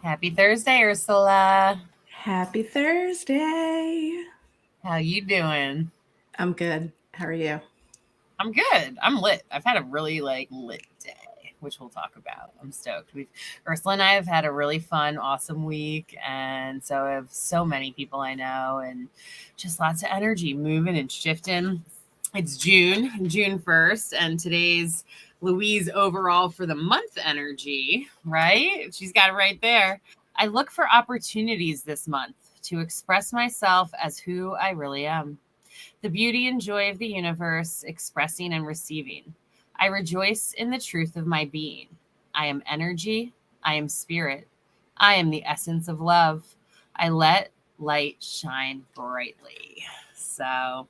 Happy Thursday, Ursula. Happy Thursday. How you doing? I'm good. How are you? I'm good. I'm lit. I've had a really lit day, which we'll talk about. I'm stoked. We've Ursula and I have had a really fun, awesome week, and so have so many people I know, and just lots of energy moving and shifting. It's June 1st, and today's Louise overall for the month energy, right? She's got it right there. I look for opportunities this month to express myself as who I really am. The beauty and joy of the universe, expressing and receiving. I rejoice in the truth of my being. I am energy. I am spirit. I am the essence of love. I let light shine brightly. So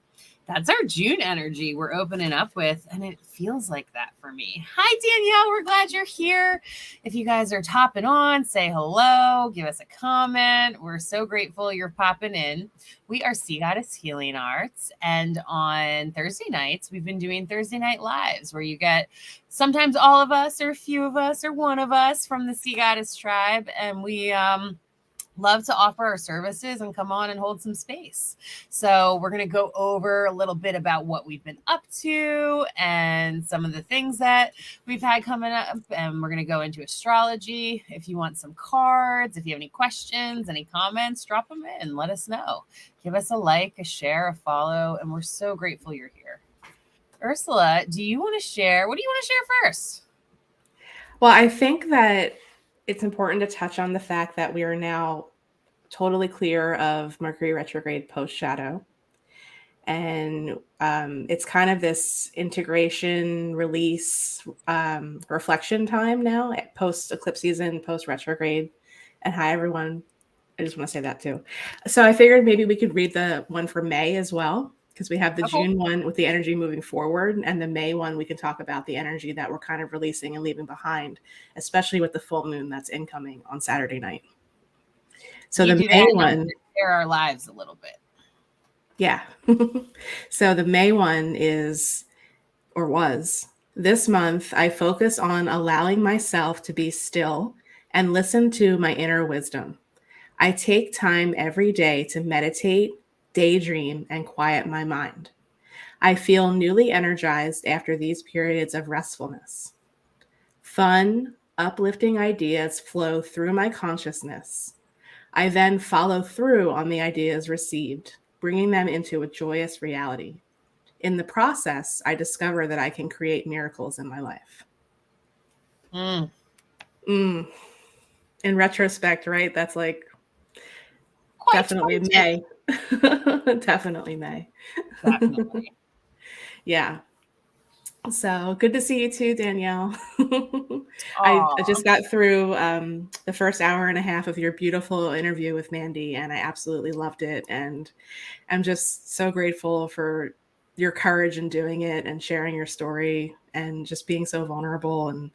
that's our June energy we're opening up with, and it feels like that for me. Hi, Danielle. We're glad you're here. If you guys are topping on, say hello, give us a comment. We're so grateful you're popping in. We are Sea Goddess Healing Arts, and on Thursday nights, we've been doing Thursday Night Lives where you get sometimes all of us, or a few of us, or one of us from the Sea Goddess tribe, and we love to offer our services and come on and hold some space. So, we're going to go over a little bit about what we've been up to and some of the things that we've had coming up. And we're going to go into astrology. If you want some cards, if you have any questions, any comments, drop them in. Let us know. Give us a like, a share, a follow. And we're so grateful you're here. Ursula, do you want to share? What do you want to share first? Well, I think that it's important to touch on the fact that we are now totally clear of Mercury retrograde post shadow. And it's kind of this integration, release, reflection time now, post eclipse season, post retrograde. And hi, everyone. I just want to say that too. So I figured maybe we could read the one for May as well, because we have the Okay. June one with the energy moving forward, and the May one we can talk about the energy that we're kind of releasing and leaving behind, especially with the full moon that's incoming on Saturday night. So You the do that May in order one, to share our lives a little bit. yeah. So the May one is, or was, this month I focus on allowing myself to be still and listen to my inner wisdom. I take time every day to meditate, daydream, and quiet my mind. I feel newly energized after these periods of restfulness. Fun, uplifting ideas flow through my consciousness. I then follow through on the ideas received, bringing them into a joyous reality. In the process, I discover that I can create miracles in my life. Mm, Mm. In retrospect, right? That's like quite definitely pointed. May. Definitely May. Definitely. Yeah. So good to see you too, Danielle. I Oh, just got through the first hour and a half of your beautiful interview with Mandy, and I absolutely loved it. And I'm just so grateful for your courage in doing it and sharing your story and just being so vulnerable. And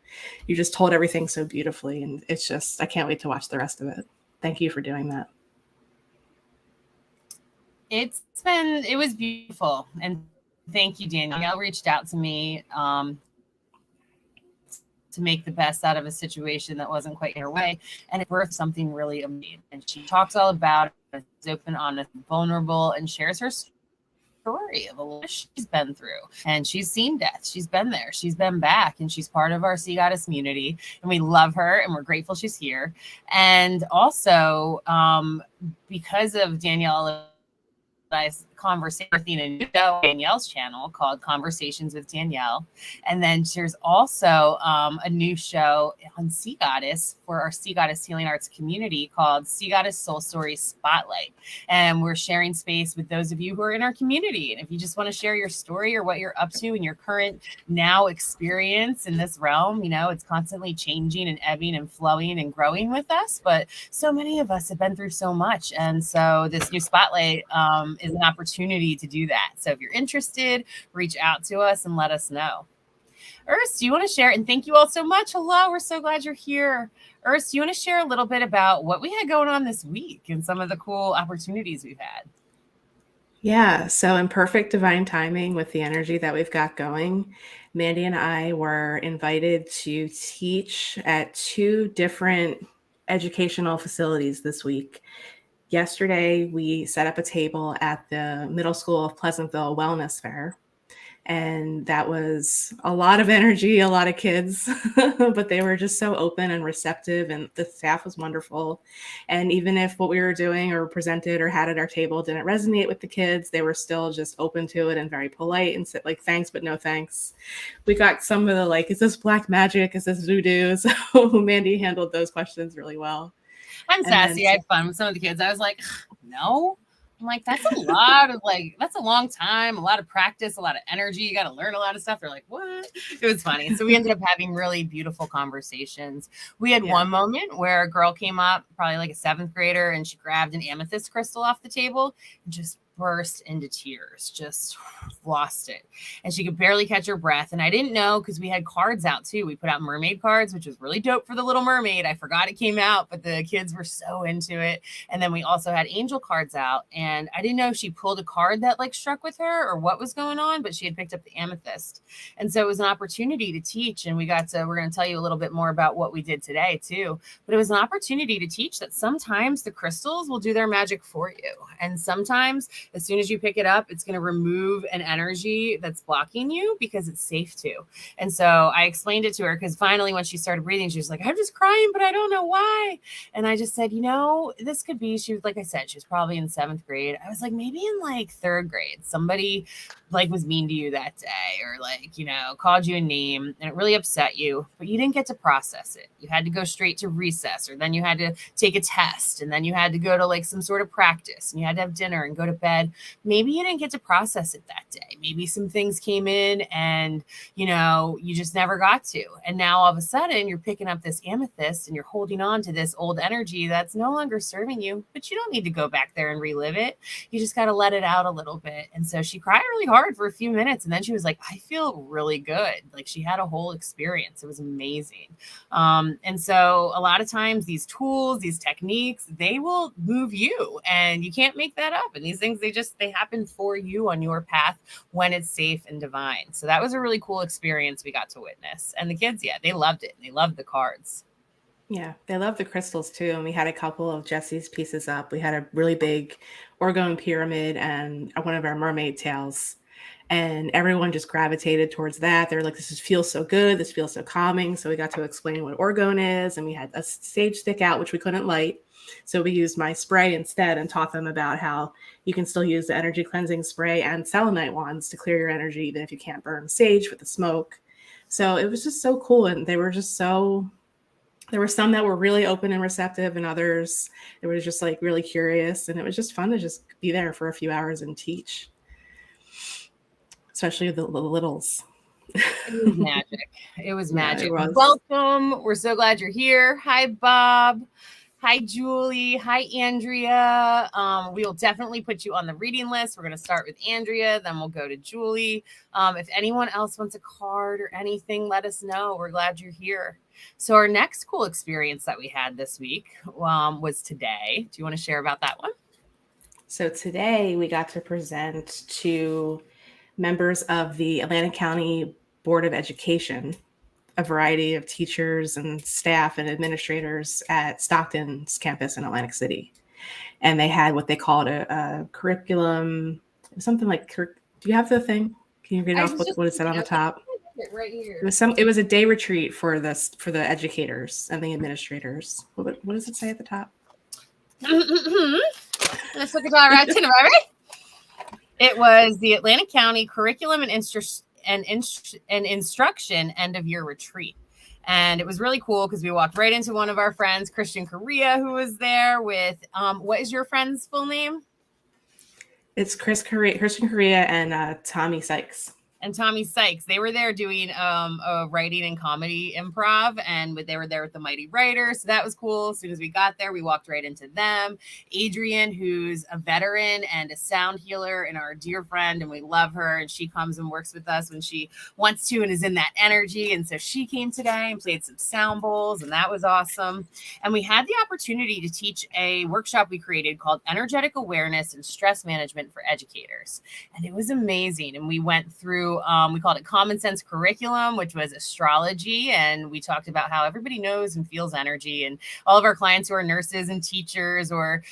you just told everything so beautifully. And it's just, I can't wait to watch the rest of it. Thank you for doing that. it was beautiful. And thank you, Danielle reached out to me to make the best out of a situation that wasn't quite her way. And it birthed something really amazing. And she talks all about it, is open, honest, vulnerable, and shares her story of a lot she's been through. And she's seen death. She's been there. She's been back. And she's part of our Sea Goddess community. And we love her and we're grateful she's here. And also, because of Danielle conversation in a new show on Danielle's channel called Conversations with Danielle. And then there's also a new show on Sea Goddess for our Sea Goddess Healing Arts community called Sea Goddess Soul Story Spotlight. And we're sharing space with those of you who are in our community. And if you just want to share your story or what you're up to in your current now experience in this realm, it's constantly changing and ebbing and flowing and growing with us. But so many of us have been through so much. And so this new spotlight is an opportunity to do that. So if you're interested, reach out to us and let us know. Urs, do you want to share? And thank you all so much. Hello, we're so glad you're here. Urs, do you want to share a little bit about what we had going on this week and some of the cool opportunities we've had? Yeah, so in perfect divine timing with the energy that we've got going, Mandy and I were invited to teach at two different educational facilities this week. Yesterday, we set up a table at the Middle School of Pleasantville Wellness Fair. And that was a lot of energy, a lot of kids, but they were just so open and receptive, and the staff was wonderful. And even if what we were doing or presented or had at our table didn't resonate with the kids, they were still just open to it and very polite and said, like, thanks, but no thanks. We got some of the, like, is this black magic? Is this voodoo? So Mandy handled those questions really well. I'm sassy. I had fun with some of the kids. I was like, no. I'm like, that's a lot of that's a long time, a lot of practice, a lot of energy. You got to learn a lot of stuff. They're like, what? It was funny. So we ended up having really beautiful conversations. We had one moment where a girl came up, probably like a 7th grader, and she grabbed an amethyst crystal off the table and just burst into tears, just lost it. And she could barely catch her breath. And I didn't know, because we had cards out too. We put out mermaid cards, which was really dope for the Little Mermaid. I forgot it came out, but the kids were so into it. And then we also had angel cards out. And I didn't know if she pulled a card that like struck with her or what was going on, but she had picked up the amethyst. And so it was an opportunity to teach. And we're going to tell you a little bit more about what we did today too. But it was an opportunity to teach that sometimes the crystals will do their magic for you. And sometimes as soon as you pick it up, it's going to remove an energy that's blocking you because it's safe to. And so I explained it to her, because finally when she started breathing, she was like, I'm just crying, but I don't know why. And I just said, this could be, she was, like I said, she was probably in 7th grade. I was like, maybe in like 3rd grade, somebody like was mean to you that day, or like, called you a name and it really upset you, but you didn't get to process it. You had to go straight to recess, or then you had to take a test, and then you had to go to like some sort of practice, and you had to have dinner and go to bed. Maybe you didn't get to process it that day. Maybe some things came in and, you just never got to. And now all of a sudden you're picking up this amethyst and you're holding on to this old energy that's no longer serving you, but you don't need to go back there and relive it. You just got to let it out a little bit. And so she cried really hard for a few minutes. And then she was like, I feel really good. Like she had a whole experience. It was amazing. And so a lot of times these tools, these techniques, they will move you, and you can't make that up. And these things, they happen for you on your path when it's safe and divine. So that was a really cool experience we got to witness. And the kids, they loved it. They loved the cards. Yeah, they love the crystals too. And we had a couple of Jesse's pieces up. We had a really big orgone pyramid and one of our mermaid tails. And everyone just gravitated towards that. They're like, this feels so good. This feels so calming. So we got to explain what orgone is. And we had a sage stick out, which we couldn't light. So we used my spray instead and taught them about how you can still use the energy cleansing spray and selenite wands to clear your energy, even if you can't burn sage with the smoke. So it was just so cool. And they were just there were some that were really open and receptive, and others that were just like really curious. And it was just fun to just be there for a few hours and teach, especially the littles. It was magic. It was magic. Yeah, welcome. We're so glad you're here. Hi, Bob. Hi, Julie. Hi, Andrea. We will definitely put you on the reading list. We're going to start with Andrea, then we'll go to Julie. If anyone else wants a card or anything, let us know. We're glad you're here. So our next cool experience that we had this week was today. Do you want to share about that one? So today we got to present to members of the Atlantic County Board of Education, a variety of teachers and staff and administrators at Stockton's campus in Atlantic City. And they had what they called a curriculum, something like, do you have the thing? Can you read off what it said on the top? Right here. It was a day retreat for the educators and the administrators. What does it say at the top? Let's look at our itinerary. It was the Atlantic County Curriculum and Instruction end of year retreat. And it was really cool because we walked right into one of our friends, Christian Correa, who was there with, what is your friend's full name? It's Christian Correa and Tommy Sykes. And Tommy Sykes, they were there doing a writing and comedy improv, and they were there with the Mighty Writers. So that was cool. As soon as we got there, we walked right into them. Adrian, who's a veteran and a sound healer and our dear friend, and we love her. And she comes and works with us when she wants to and is in that energy. And so she came today and played some sound bowls, and that was awesome. And we had the opportunity to teach a workshop we created called Energetic Awareness and Stress Management for Educators. And it was amazing. And we went through through, we called it Common Sense Curriculum, which was astrology. And we talked about how everybody knows and feels energy. And all of our clients who are nurses and teachers or,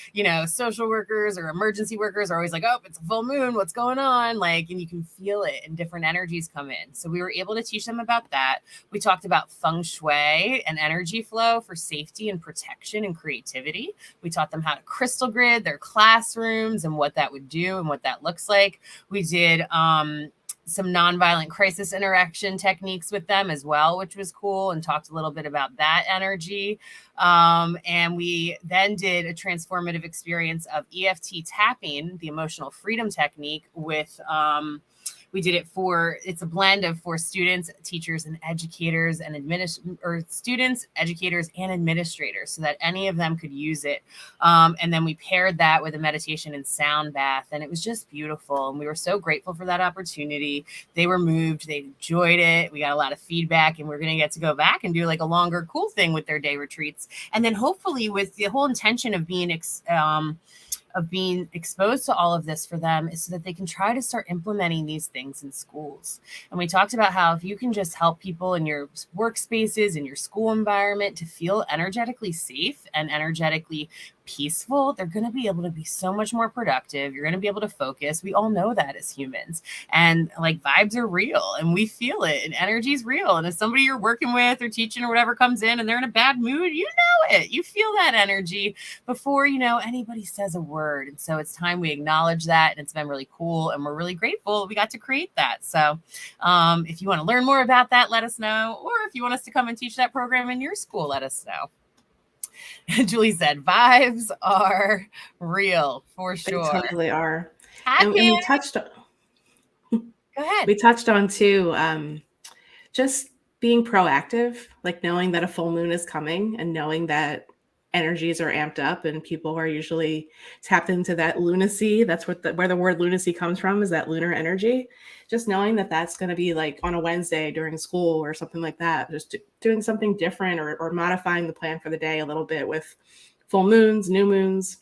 social workers or emergency workers are always like, oh, it's a full moon. What's going on? Like, and you can feel it and different energies come in. So we were able to teach them about that. We talked about feng shui and energy flow for safety and protection and creativity. We taught them how to crystal grid their classrooms and what that would do and what that looks like. We did some nonviolent crisis interaction techniques with them as well, which was cool, and talked a little bit about that energy. And we then did a transformative experience of EFT tapping, the emotional freedom technique, with we did it it's a blend of for students, teachers, and educators and students, educators, and administrators, so that any of them could use it. And then we paired that with a meditation and sound bath, and it was just beautiful. And we were so grateful for that opportunity. They were moved. They enjoyed it. We got a lot of feedback, and we're going to get to go back and do like a longer cool thing with their day retreats. And then hopefully with the whole intention of being exposed to all of this for them is so that they can try to start implementing these things in schools. And we talked about how if you can just help people in your workspaces, in your school environment to feel energetically safe and energetically peaceful, they're going to be able to be so much more productive. You're going to be able to focus. We all know that as humans, and like vibes are real and we feel it, and energy is real. And if somebody you're working with or teaching or whatever comes in and they're in a bad mood, you know it, you feel that energy before, anybody says a word. And so it's time we acknowledge that. And it's been really cool. And we're really grateful we got to create that. So if you want to learn more about that, let us know. Or if you want us to come and teach that program in your school, let us know. Julie said, vibes are real for sure. They totally are. Happy. And we touched on, Go ahead. We touched on too, just being proactive, like knowing that a full moon is coming and knowing that energies are amped up and people are usually tapped into that lunacy. That's where the word lunacy comes from, is that lunar energy. Just knowing that that's going to be like on a Wednesday during school or something like that, just doing something different or modifying the plan for the day a little bit with full moons, new moons,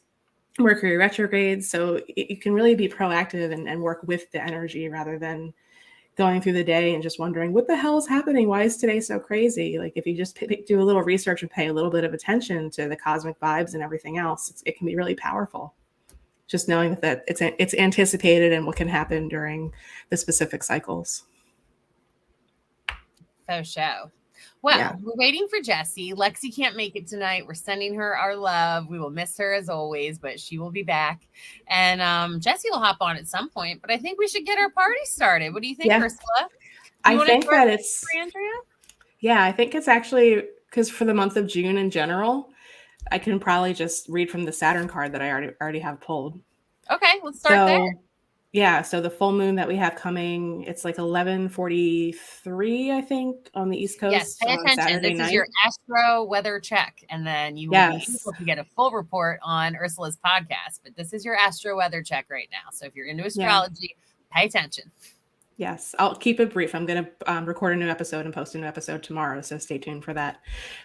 Mercury retrogrades. So you can really be proactive and work with the energy rather than going through the day and just wondering what the hell is happening? Why is today so crazy? Like if you just do a little research and pay a little bit of attention to the cosmic vibes and everything else, it can be really powerful. Just knowing that it's anticipated and what can happen during the specific cycles. Faux show. Well, We're waiting for Jessie. Lexi can't make it tonight. We're sending her our love. We will miss her as always, but she will be back. And Jessie will hop on at some point. But I think we should get our party started. What do you think, Ursula? I think that it's Andrea? Yeah, I think it's actually because for the month of June in general, I can probably just read from the Saturn card that I already have pulled. Okay, let's start there. Yeah, so the full moon that we have coming, it's like 11:43, I think, on the East Coast. Yes, pay attention. Saturday this is your astro weather check, and then you will be able to get a full report on Ursula's podcast. But this is your astro weather check right now. So if you're into astrology, pay attention. Yes, I'll keep it brief. I'm going to record a new episode and post a new episode tomorrow, so stay tuned for that.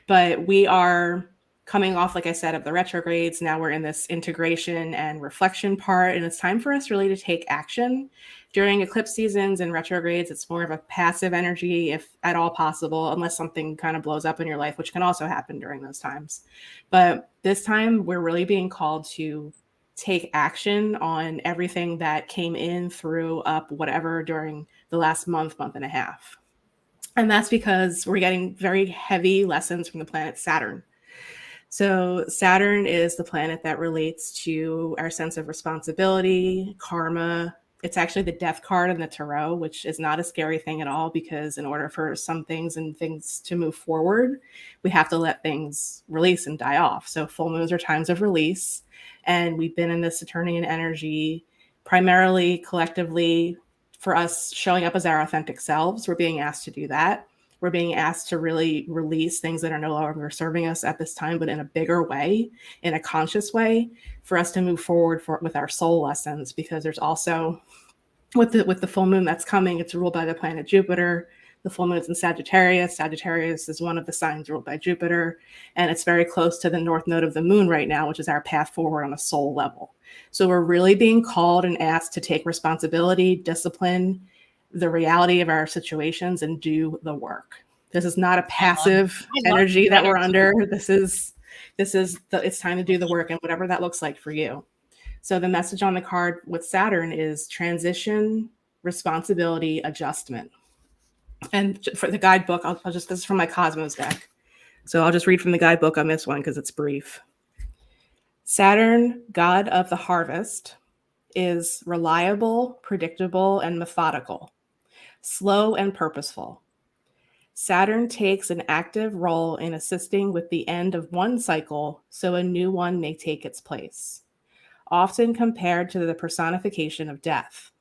But we are coming off, like I said, of the retrogrades. Now we're in this integration and reflection part, and it's time for us really to take action. During eclipse seasons and retrogrades, it's more of a passive energy, if at all possible, unless something kind of blows up in your life, which can also happen during those times. But this time, we're really being called to take action on everything that came in, through, up, whatever, during the last month and a half. And that's because we're getting very heavy lessons from the planet Saturn. So Saturn is the planet that relates to our sense of responsibility, karma. It's actually the death card in the tarot, which is not a scary thing at all, because in order for some things to move forward, we have to let things release and die off. So full moons are times of release. And we've been in this Saturnian energy primarily collectively for us showing up as our authentic selves. We're being asked to do that. We're being asked to really release things that are no longer serving us at this time, but in a bigger way, in a conscious way, for us to move forward with our soul lessons. Because there's also, with the full moon that's coming, it's ruled by the planet Jupiter. The full moon's in Sagittarius. Sagittarius is one of the signs ruled by Jupiter, and it's very close to the north node of the moon right now, which is our path forward on a soul level. So we're really being called and asked to take responsibility, discipline, the reality of our situations and do the work. This is not a I passive love energy that we're energy. under. It's time to do the work, and whatever that looks like for you. So the message on the card with Saturn is transition, responsibility, adjustment. And for the guidebook, this is from my Cosmos deck. So I'll just read from the guidebook on this one because it's brief. Saturn, god of the harvest, is reliable, predictable, and methodical, slow and purposeful. Saturn takes an active role in assisting with the end of one cycle so a new one may take its place, often compared to the personification of death.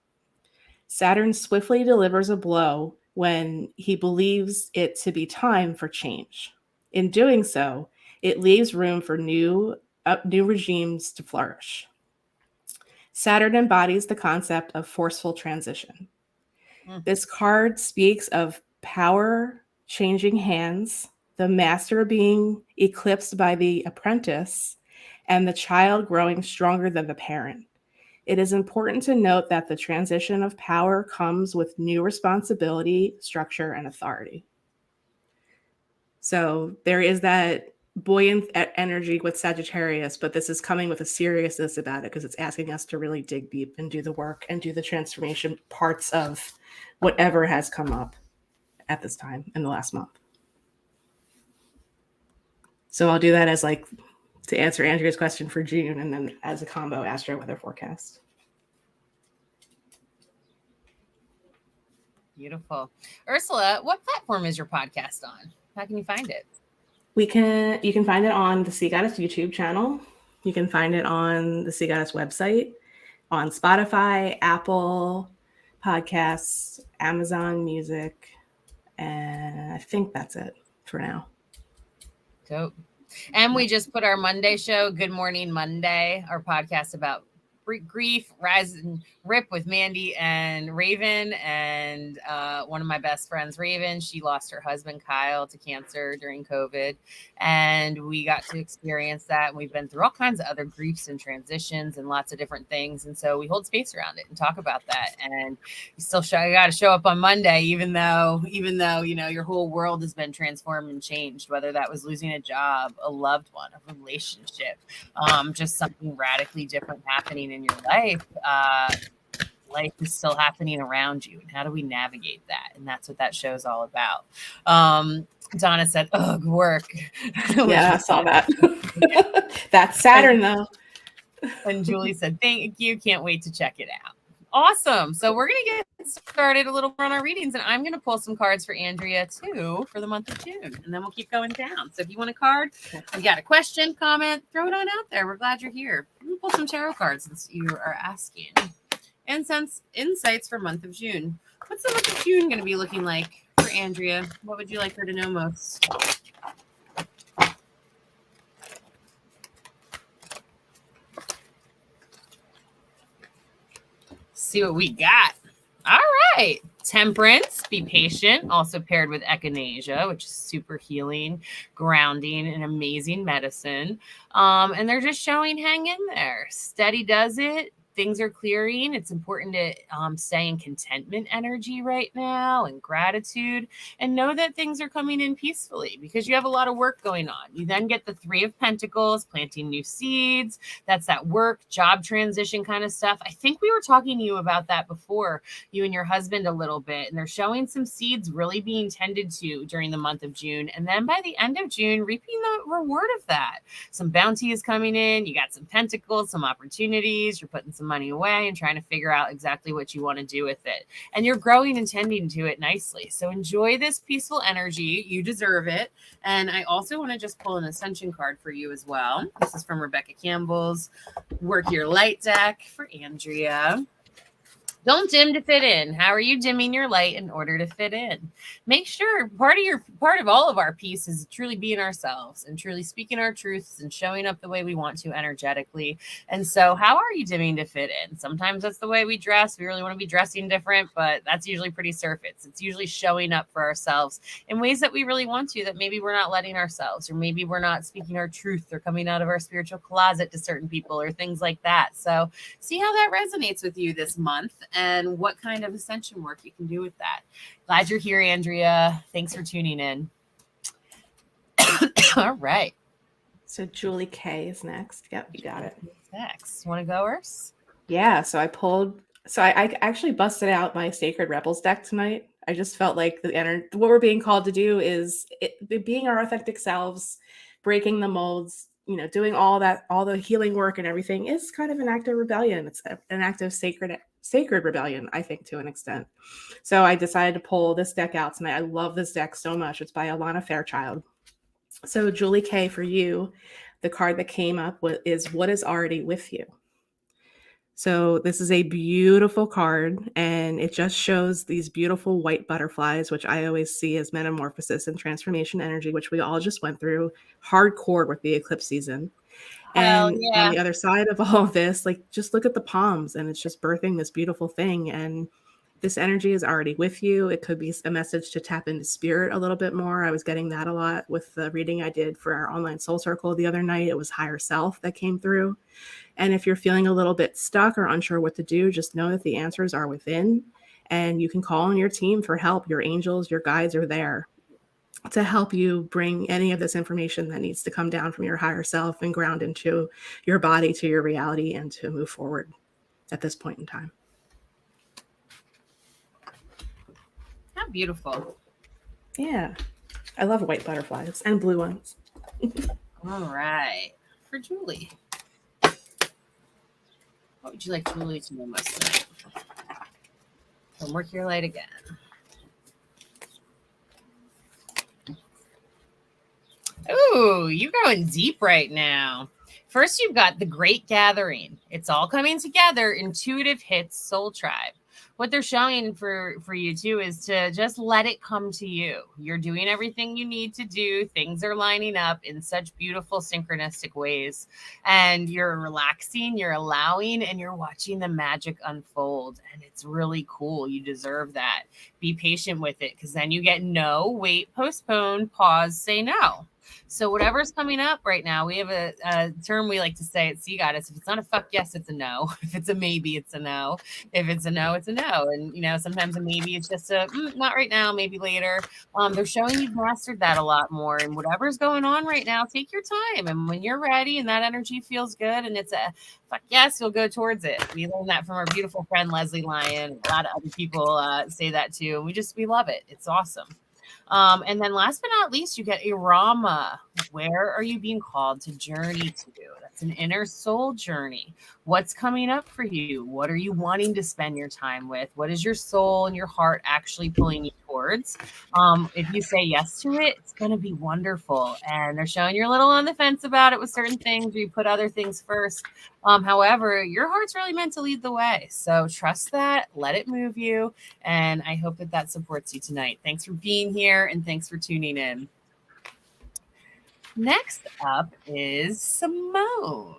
Saturn swiftly delivers a blow when he believes it to be time for change. In doing so, it leaves room for new regimes to flourish. Saturn embodies the concept of forceful transition. This card speaks of power changing hands, the master being eclipsed by the apprentice, and the child growing stronger than the parent. It is important to note that the transition of power comes with new responsibility, structure, and authority. So there is that buoyant energy with Sagittarius, but this is coming with a seriousness about it because it's asking us to really dig deep and do the work and do the transformation parts of whatever has come up at this time in the last month. So I'll do that as like to answer Andrea's question for June, and then as a combo astro weather forecast. Beautiful. Ursula, what platform is your podcast on? How can you find it? You can find it on the Sea Goddess YouTube channel. You can find it on the Sea Goddess website, on Spotify, Apple Podcasts, Amazon Music, and I think that's it for now. Dope. And we just put our Monday show, Good Morning Monday, our podcast about grief, rise and rip with Mandy and Raven, and one of my best friends, Raven. She lost her husband Kyle to cancer during COVID, and we got to experience that. And we've been through all kinds of other griefs and transitions and lots of different things, and so we hold space around it and talk about that. And you still got to show up on Monday, even though you know your whole world has been transformed and changed, whether that was losing a job, a loved one, a relationship, just something radically different happening in your life. Life is still happening around you, and how do we navigate that? And that's what that show is all about. Donna said, "Ugh, work." Yeah, I saw that. That's Saturn, though. And Julie said, "Thank you. Can't wait to check it out." Awesome. So we're going to get started a little more on our readings, and I'm going to pull some cards for Andrea too for the month of June, and then we'll keep going down. So if you want a card, you got a question, comment, throw it on out there. We're glad you're here. We'll pull some tarot cards since you are asking. And since insights for month of June. What's the month of June going to be looking like for Andrea? What would you like her to know most? See what we got. All right. Temperance, be patient, also paired with echinacea, which is super healing, grounding, and amazing medicine. And they're just showing hang in there. Steady does it. Things are clearing. It's important to stay in contentment energy right now and gratitude, and know that things are coming in peacefully because you have a lot of work going on. You then get the Three of Pentacles, planting new seeds. That's that work, job transition kind of stuff. I think we were talking to you about that before, you and your husband, a little bit, and they're showing some seeds really being tended to during the month of June. And then by the end of June, reaping the reward of that. Some bounty is coming in. You got some pentacles, some opportunities. You're putting some money away and trying to figure out exactly what you want to do with it. And you're growing and tending to it nicely. So enjoy this peaceful energy. You deserve it. And I also want to just pull an ascension card for you as well. This is from Rebecca Campbell's Work Your Light deck for Andrea. Don't dim to fit in. How are you dimming your light in order to fit in? Make sure part of all of our piece is truly being ourselves and truly speaking our truths and showing up the way we want to energetically. And so how are you dimming to fit in? Sometimes that's the way we dress. We really want to be dressing different, but that's usually pretty surface. It's usually showing up for ourselves in ways that we really want to, that maybe we're not letting ourselves, or maybe we're not speaking our truth or coming out of our spiritual closet to certain people or things like that. So see how that resonates with you this month. and what kind of ascension work you can do with that. Glad you're here, Andrea. Thanks for tuning in. All right. So Julie K is next. Yep, you got it. Next. Want to go, Urs? Yeah, so I actually busted out my Sacred Rebels deck tonight. I just felt like what we're being called to do is being our authentic selves, breaking the molds, doing all the healing work and everything is kind of an act of rebellion. It's an act of sacred rebellion, I think, to an extent. So I decided to pull this deck out tonight. I love this deck so much. It's by Alana Fairchild. So Julie K, for you, the card that came up is What Is Already With You. So this is a beautiful card, and it just shows these beautiful white butterflies, which I always see as metamorphosis and transformation energy, which we all just went through hardcore with the eclipse season. And on the other side of all of this, like, just look at the palms, and it's just birthing this beautiful thing. And this energy is already with you. It could be a message to tap into spirit a little bit more. I was getting that a lot with the reading I did for our online soul circle the other night. It was higher self that came through. And if you're feeling a little bit stuck or unsure what to do, just know that the answers are within, and you can call on your team for help. Your angels, your guides are there to help you bring any of this information that needs to come down from your higher self and ground into your body, to your reality, and to move forward at this point in time. How beautiful. Yeah. I love white butterflies and blue ones. All right. For Julie. What would you like Julie to know most tonight? From Work Your Light again. Ooh, you're going deep right now. First, you've got The Great Gathering. It's all coming together. Intuitive hits Soul Tribe. What they're showing for you too is to just let it come to you. You're doing everything you need to do. Things are lining up in such beautiful synchronistic ways, and you're relaxing, you're allowing, and you're watching the magic unfold. And it's really cool. You deserve that. Be patient with it, because then you get no, wait, postpone, pause, say no. So whatever's coming up right now, we have a term we like to say at Sea Goddess. If it's not a fuck yes, it's a no. If it's a maybe, it's a no. If it's a no, it's a no. And, sometimes a maybe it's just a not right now, maybe later. They're showing you've mastered that a lot more. And whatever's going on right now, take your time. And when you're ready and that energy feels good and it's a fuck yes, you'll go towards it. We learned that from our beautiful friend, Leslie Lyon. A lot of other people say that too. We love it. It's awesome. And then last but not least, you get Irama. Where are you being called to journey to? That's an inner soul journey. What's coming up for you? What are you wanting to spend your time with? What is your soul and your heart actually pulling you towards? If you say yes to it, it's going to be wonderful. And they're showing you're a little on the fence about it with certain things, or you put other things first. However, your heart's really meant to lead the way. So trust that, let it move you. And I hope that supports you tonight. Thanks for being here, and thanks for tuning in. Next up is Simone.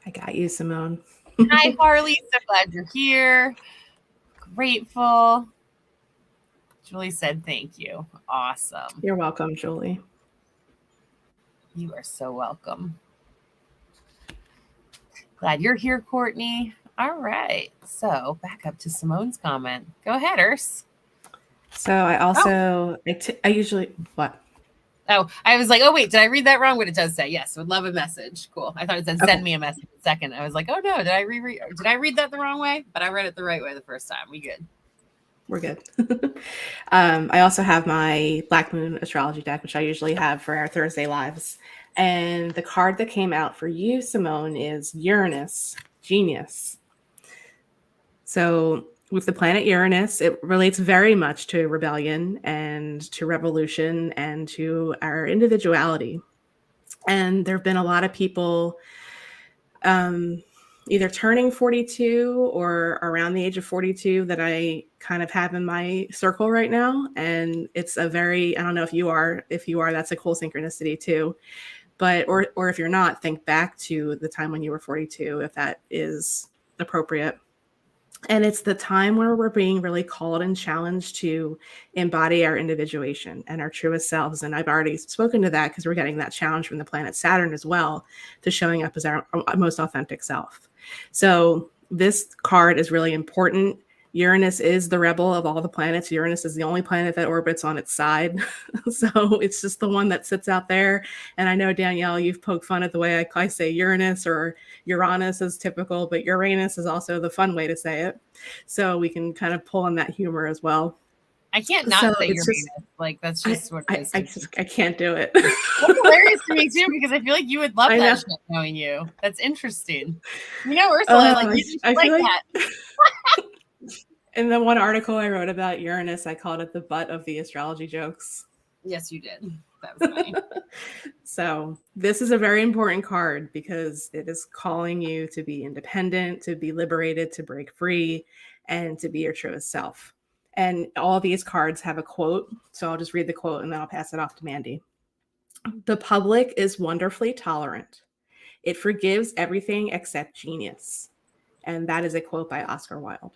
I got you, Simone. Hi, Harley. So glad you're here. Grateful. Julie said thank you. Awesome. You're welcome, Julie. You are so welcome. Glad you're here, Courtney. All right. So back up to Simone's comment. Go ahead, Urs. So I also, I usually, what? Oh, I was like, oh, wait, did I read that wrong? But it does say, yes, would love a message. Cool. I thought it said, send me a message in a second. I was like, oh, no, did I read that the wrong way? But I read it the right way the first time. We good. We're good. I also have my Black Moon astrology deck, which I usually have for our Thursday lives. And the card that came out for you, Simone, is Uranus, Genius. So with the planet Uranus, it relates very much to rebellion and to revolution and to our individuality. And there have been a lot of people either turning 42 or around the age of 42 that I kind of have in my circle right now. And it's I don't know if you are, that's a cool synchronicity too. But, or if you're not, think back to the time when you were 42, if that is appropriate. And it's the time where we're being really called and challenged to embody our individuation and our truest selves. And I've already spoken to that because we're getting that challenge from the planet Saturn as well, to showing up as our most authentic self. So this card is really important. Uranus is the rebel of all the planets. Uranus is the only planet that orbits on its side. So it's just the one that sits out there. And I know, Danielle, you've poked fun at the way I say Uranus, or Uranus is typical, but Uranus is also the fun way to say it. So we can kind of pull on that humor as well. I can't not say Uranus. Like, that's just what it is. I can't do it. That's hilarious to me too, because I feel like you would love that shit, knowing you. That's interesting. You know, Ursula, like, you just like that. In the one article I wrote about Uranus, I called it the butt of the astrology jokes. Yes, you did. That was funny. So this is a very important card because it is calling you to be independent, to be liberated, to break free, and to be your truest self. And all these cards have a quote. So I'll just read the quote and then I'll pass it off to Mandy. The public is wonderfully tolerant. It forgives everything except genius. And that is a quote by Oscar Wilde.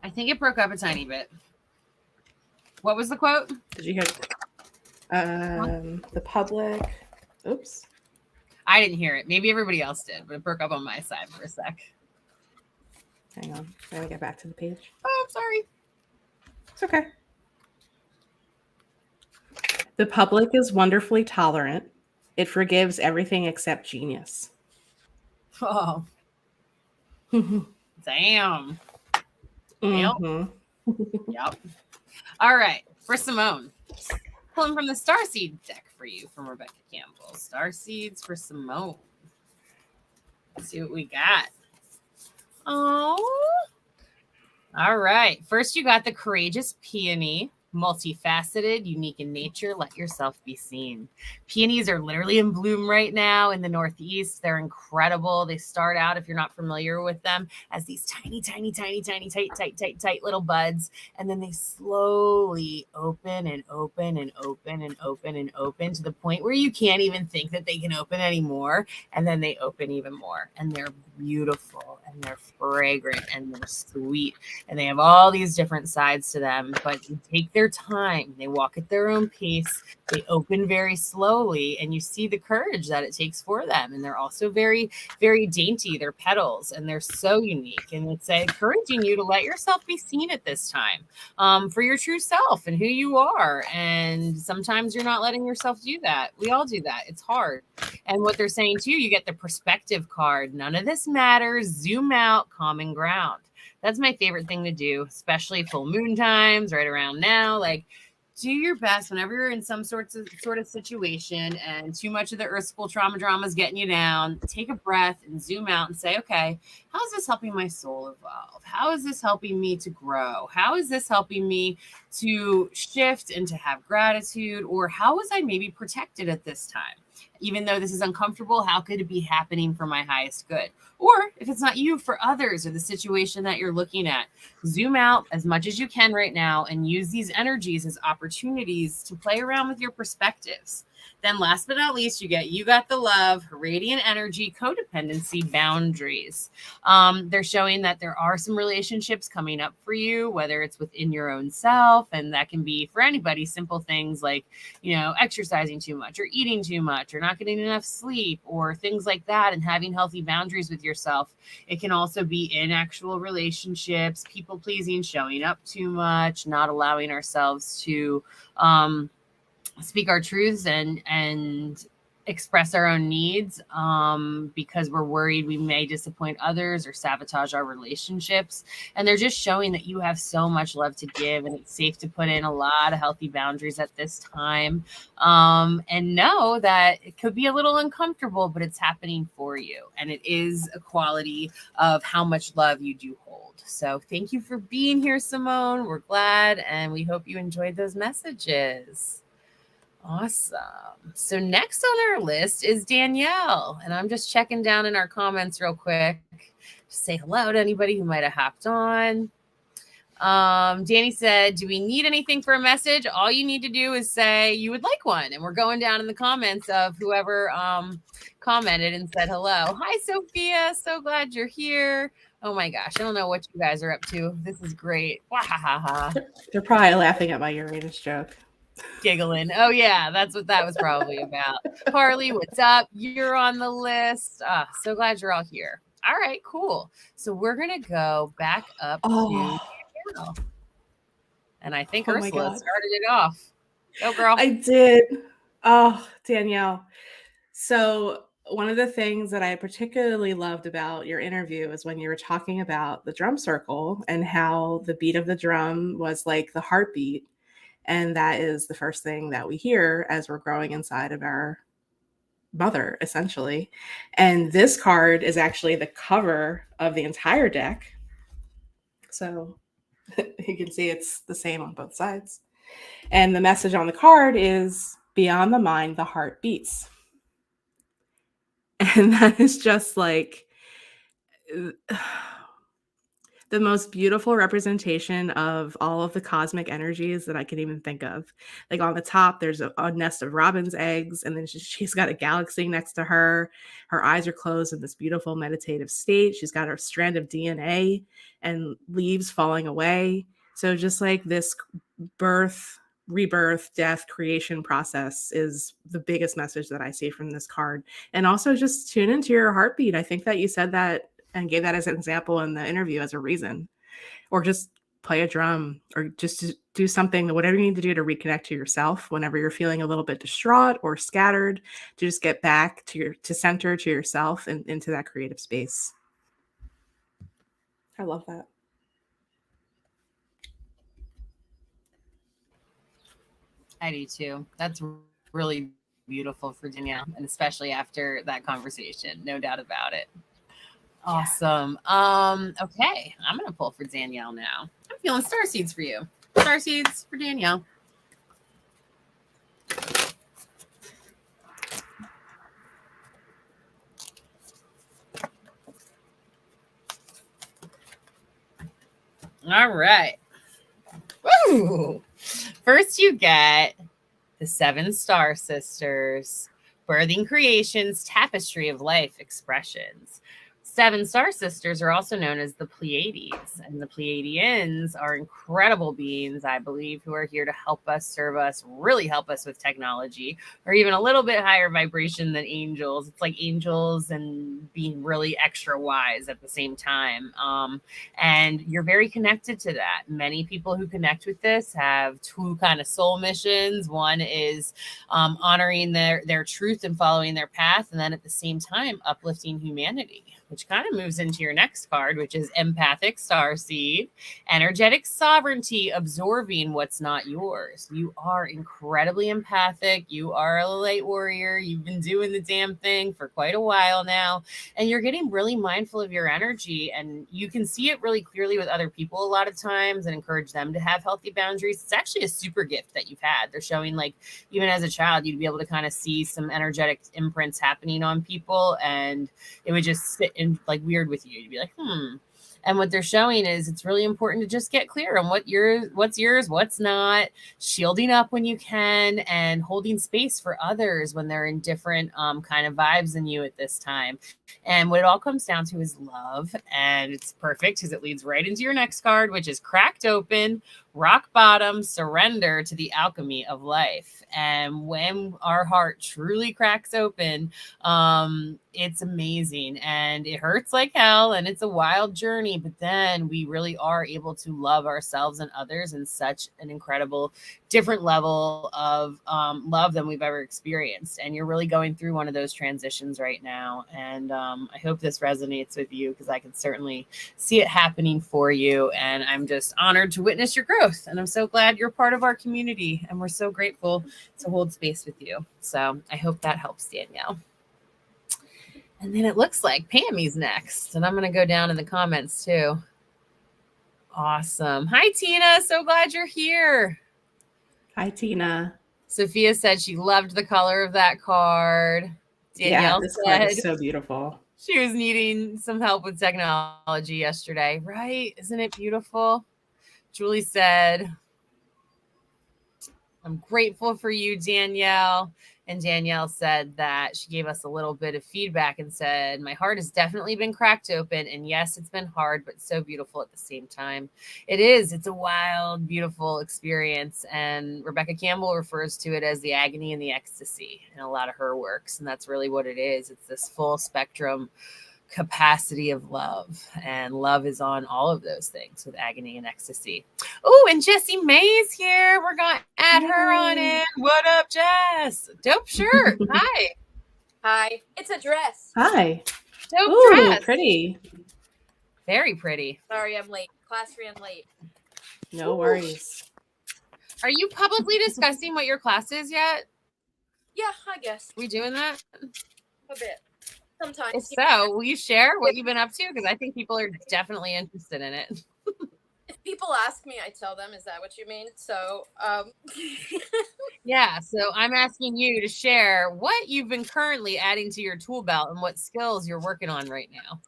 I think it broke up a tiny bit. What was the quote? Did you hear? The public. Oops. I didn't hear it. Maybe everybody else did, but it broke up on my side for a sec. Hang on. Let me get back to the page. Oh, I'm sorry. It's okay. The public is wonderfully tolerant. It forgives everything except genius. Oh. Damn. Mm-hmm. Yep. All right. For Simone. Pulling from the Starseed deck for you from Rebecca Campbell. Starseeds for Simone. Let's see what we got. Oh. All right. First, you got the Courageous Peony. Multifaceted, unique in nature, let yourself be seen. Peonies are literally in bloom right now in the Northeast. They're incredible. They start out, if you're not familiar with them, as these tiny, tight little buds. And then they slowly open and open and open and open and open to the point where you can't even think that they can open anymore. And then they open even more. And they're beautiful and they're fragrant and they're sweet. And they have all these different sides to them, but you take their time. They walk at their own pace. They open very slowly, and you see the courage that it takes for them. And they're also very, very dainty. They're petals, and they're so unique. And it's encouraging you to let yourself be seen at this time for your true self and who you are. And sometimes you're not letting yourself do that. We all do that. It's hard. And what they're saying to you, you get the perspective card. None of this matters. Zoom out, common ground. That's my favorite thing to do, especially full moon times right around now. Like, do your best whenever you're in some sort of situation and too much of the earth school trauma drama is getting you down. Take a breath and zoom out and say, okay, how is this helping my soul evolve? How is this helping me to grow? How is this helping me to shift and to have gratitude? Or how was I maybe protected at this time? Even though this is uncomfortable, how could it be happening for my highest good? Or if it's not you, for others or the situation that you're looking at, zoom out as much as you can right now and use these energies as opportunities to play around with your perspectives. Then last but not least, you got the love, radiant energy, codependency, boundaries. They're showing that there are some relationships coming up for you, whether it's within your own self, and that can be for anybody, simple things like, exercising too much or eating too much or not getting enough sleep or things like that, and having healthy boundaries with yourself. It can also be in actual relationships, people pleasing, showing up too much, not allowing ourselves to speak our truths and express our own needs because we're worried we may disappoint others or sabotage our relationships. And they're just showing that you have so much love to give, and it's safe to put in a lot of healthy boundaries at this time, and know that it could be a little uncomfortable, but it's happening for you. And it is a quality of how much love you do hold. So thank you for being here, Simone. We're glad, and we hope you enjoyed those messages. Awesome. So next on our list is Danielle. And I'm just checking down in our comments real quick to say hello to anybody who might have hopped on. Danny said, do we need anything for a message? All you need to do is say you would like one. And we're going down in the comments of whoever commented and said hello. Hi, Sophia. So glad you're here. Oh my gosh. I don't know what you guys are up to. This is great. They're probably laughing at my Uranus joke. Giggling. Oh, yeah, that's what that was probably about. Harley, what's up? You're on the list. So glad you're all here. All right, cool. So we're going to go back up to Danielle. And I think Oh my Ursula God. started it off. Go, girl. I did. Oh, Danielle. So one of the things that I particularly loved about your interview is when you were talking about the drum circle and how the beat of the drum was like the heartbeat. And that is the first thing that we hear as we're growing inside of our mother, essentially. And this card is actually the cover of the entire deck. So you can see it's the same on both sides. And the message on the card is beyond the mind, the heart beats. And that is just like the most beautiful representation of all of the cosmic energies that I can even think of. Like on the top, there's a nest of robin's eggs, and then she's got a galaxy next to her. Her eyes are closed in this beautiful meditative state. She's got her strand of DNA and leaves falling away. So just like this birth, rebirth, death, creation process is the biggest message that I see from this card. And also just tune into your heartbeat. I think that you said that and gave that as an example in the interview as a reason, or just play a drum, or just to do something, whatever you need to do to reconnect to yourself whenever you're feeling a little bit distraught or scattered, to just get back to center, to yourself, and into that creative space. I love that. I do too. That's really beautiful for Danielle, and especially after that conversation, no doubt about it. Awesome. Okay, I'm gonna pull for Danielle now. I'm feeling star seeds for you. Star seeds for Danielle. All right. Woo! First, you get the 7 Star Sisters, Birthing Creations, Tapestry of Life Expressions. 7 Star Sisters are also known as the Pleiades, and the Pleiadians are incredible beings, I believe, who are here to help us, serve us, really help us with technology, or even a little bit higher vibration than angels. It's like angels and being really extra wise at the same time. And you're very connected to that. Many people who connect with this have 2 kind of soul missions. One is honoring their truth and following their path, and then at the same time uplifting humanity, which kind of moves into your next card, which is Empathic Starseed, Energetic Sovereignty, absorbing what's not yours. You are incredibly empathic. You are a light warrior. You've been doing the damn thing for quite a while now, and you're getting really mindful of your energy, and you can see it really clearly with other people a lot of times and encourage them to have healthy boundaries. It's actually a super gift that you've had. They're showing, like, even as a child, you'd be able to kind of see some energetic imprints happening on people, and it would just sit in like weird with you. You'd be like, And what they're showing is it's really important to just get clear on what's yours, what's not, shielding up when you can, and holding space for others when they're in different kind of vibes than you at this time. And what it all comes down to is love. And it's perfect because it leads right into your next card, which is Cracked Open, Rock Bottom, Surrender to the Alchemy of Life. And when our heart truly cracks open, it's amazing, and it hurts like hell, and it's a wild journey, but then we really are able to love ourselves and others in such an incredible different level of love than we've ever experienced. And you're really going through one of those transitions right now, and I hope this resonates with you, because I can certainly see it happening for you, and I'm just honored to witness your growth, and I'm so glad you're part of our community, and we're so grateful to hold space with you. So I hope that helps, Danielle. And then it looks like Pammy's next. And I'm going to go down in the comments too. Awesome. Hi, Tina. So glad you're here. Hi, Tina. Sophia said she loved the color of that card. Danielle this said card is so beautiful. She was needing some help with technology yesterday, right? Isn't it beautiful? Julie said, I'm grateful for you, Danielle. And Danielle said that she gave us a little bit of feedback and said, my heart has definitely been cracked open. And yes, it's been hard, but so beautiful at the same time. It is. It's a wild, beautiful experience. And Rebecca Campbell refers to it as the agony and the ecstasy in a lot of her works. And that's really what it is. It's this full spectrum capacity of love, and love is on all of those things with agony and ecstasy. Oh, and Jessie May's here. We're gonna add her on in. What up, Jess? Dope shirt. Hi. Hi. It's a dress. Hi. Dope Ooh, dress. pretty. Very pretty. Sorry, I'm late. Class ran late. No worries. Are you publicly discussing what your class is yet? Yeah, I guess. We doing that? A bit. Sometimes. If so, will you share what you've been up to? Because I think people are definitely interested in it. If people ask me, I tell them. Is that what you mean? So, Yeah, so I'm asking you to share what you've been currently adding to your tool belt and what skills you're working on right now.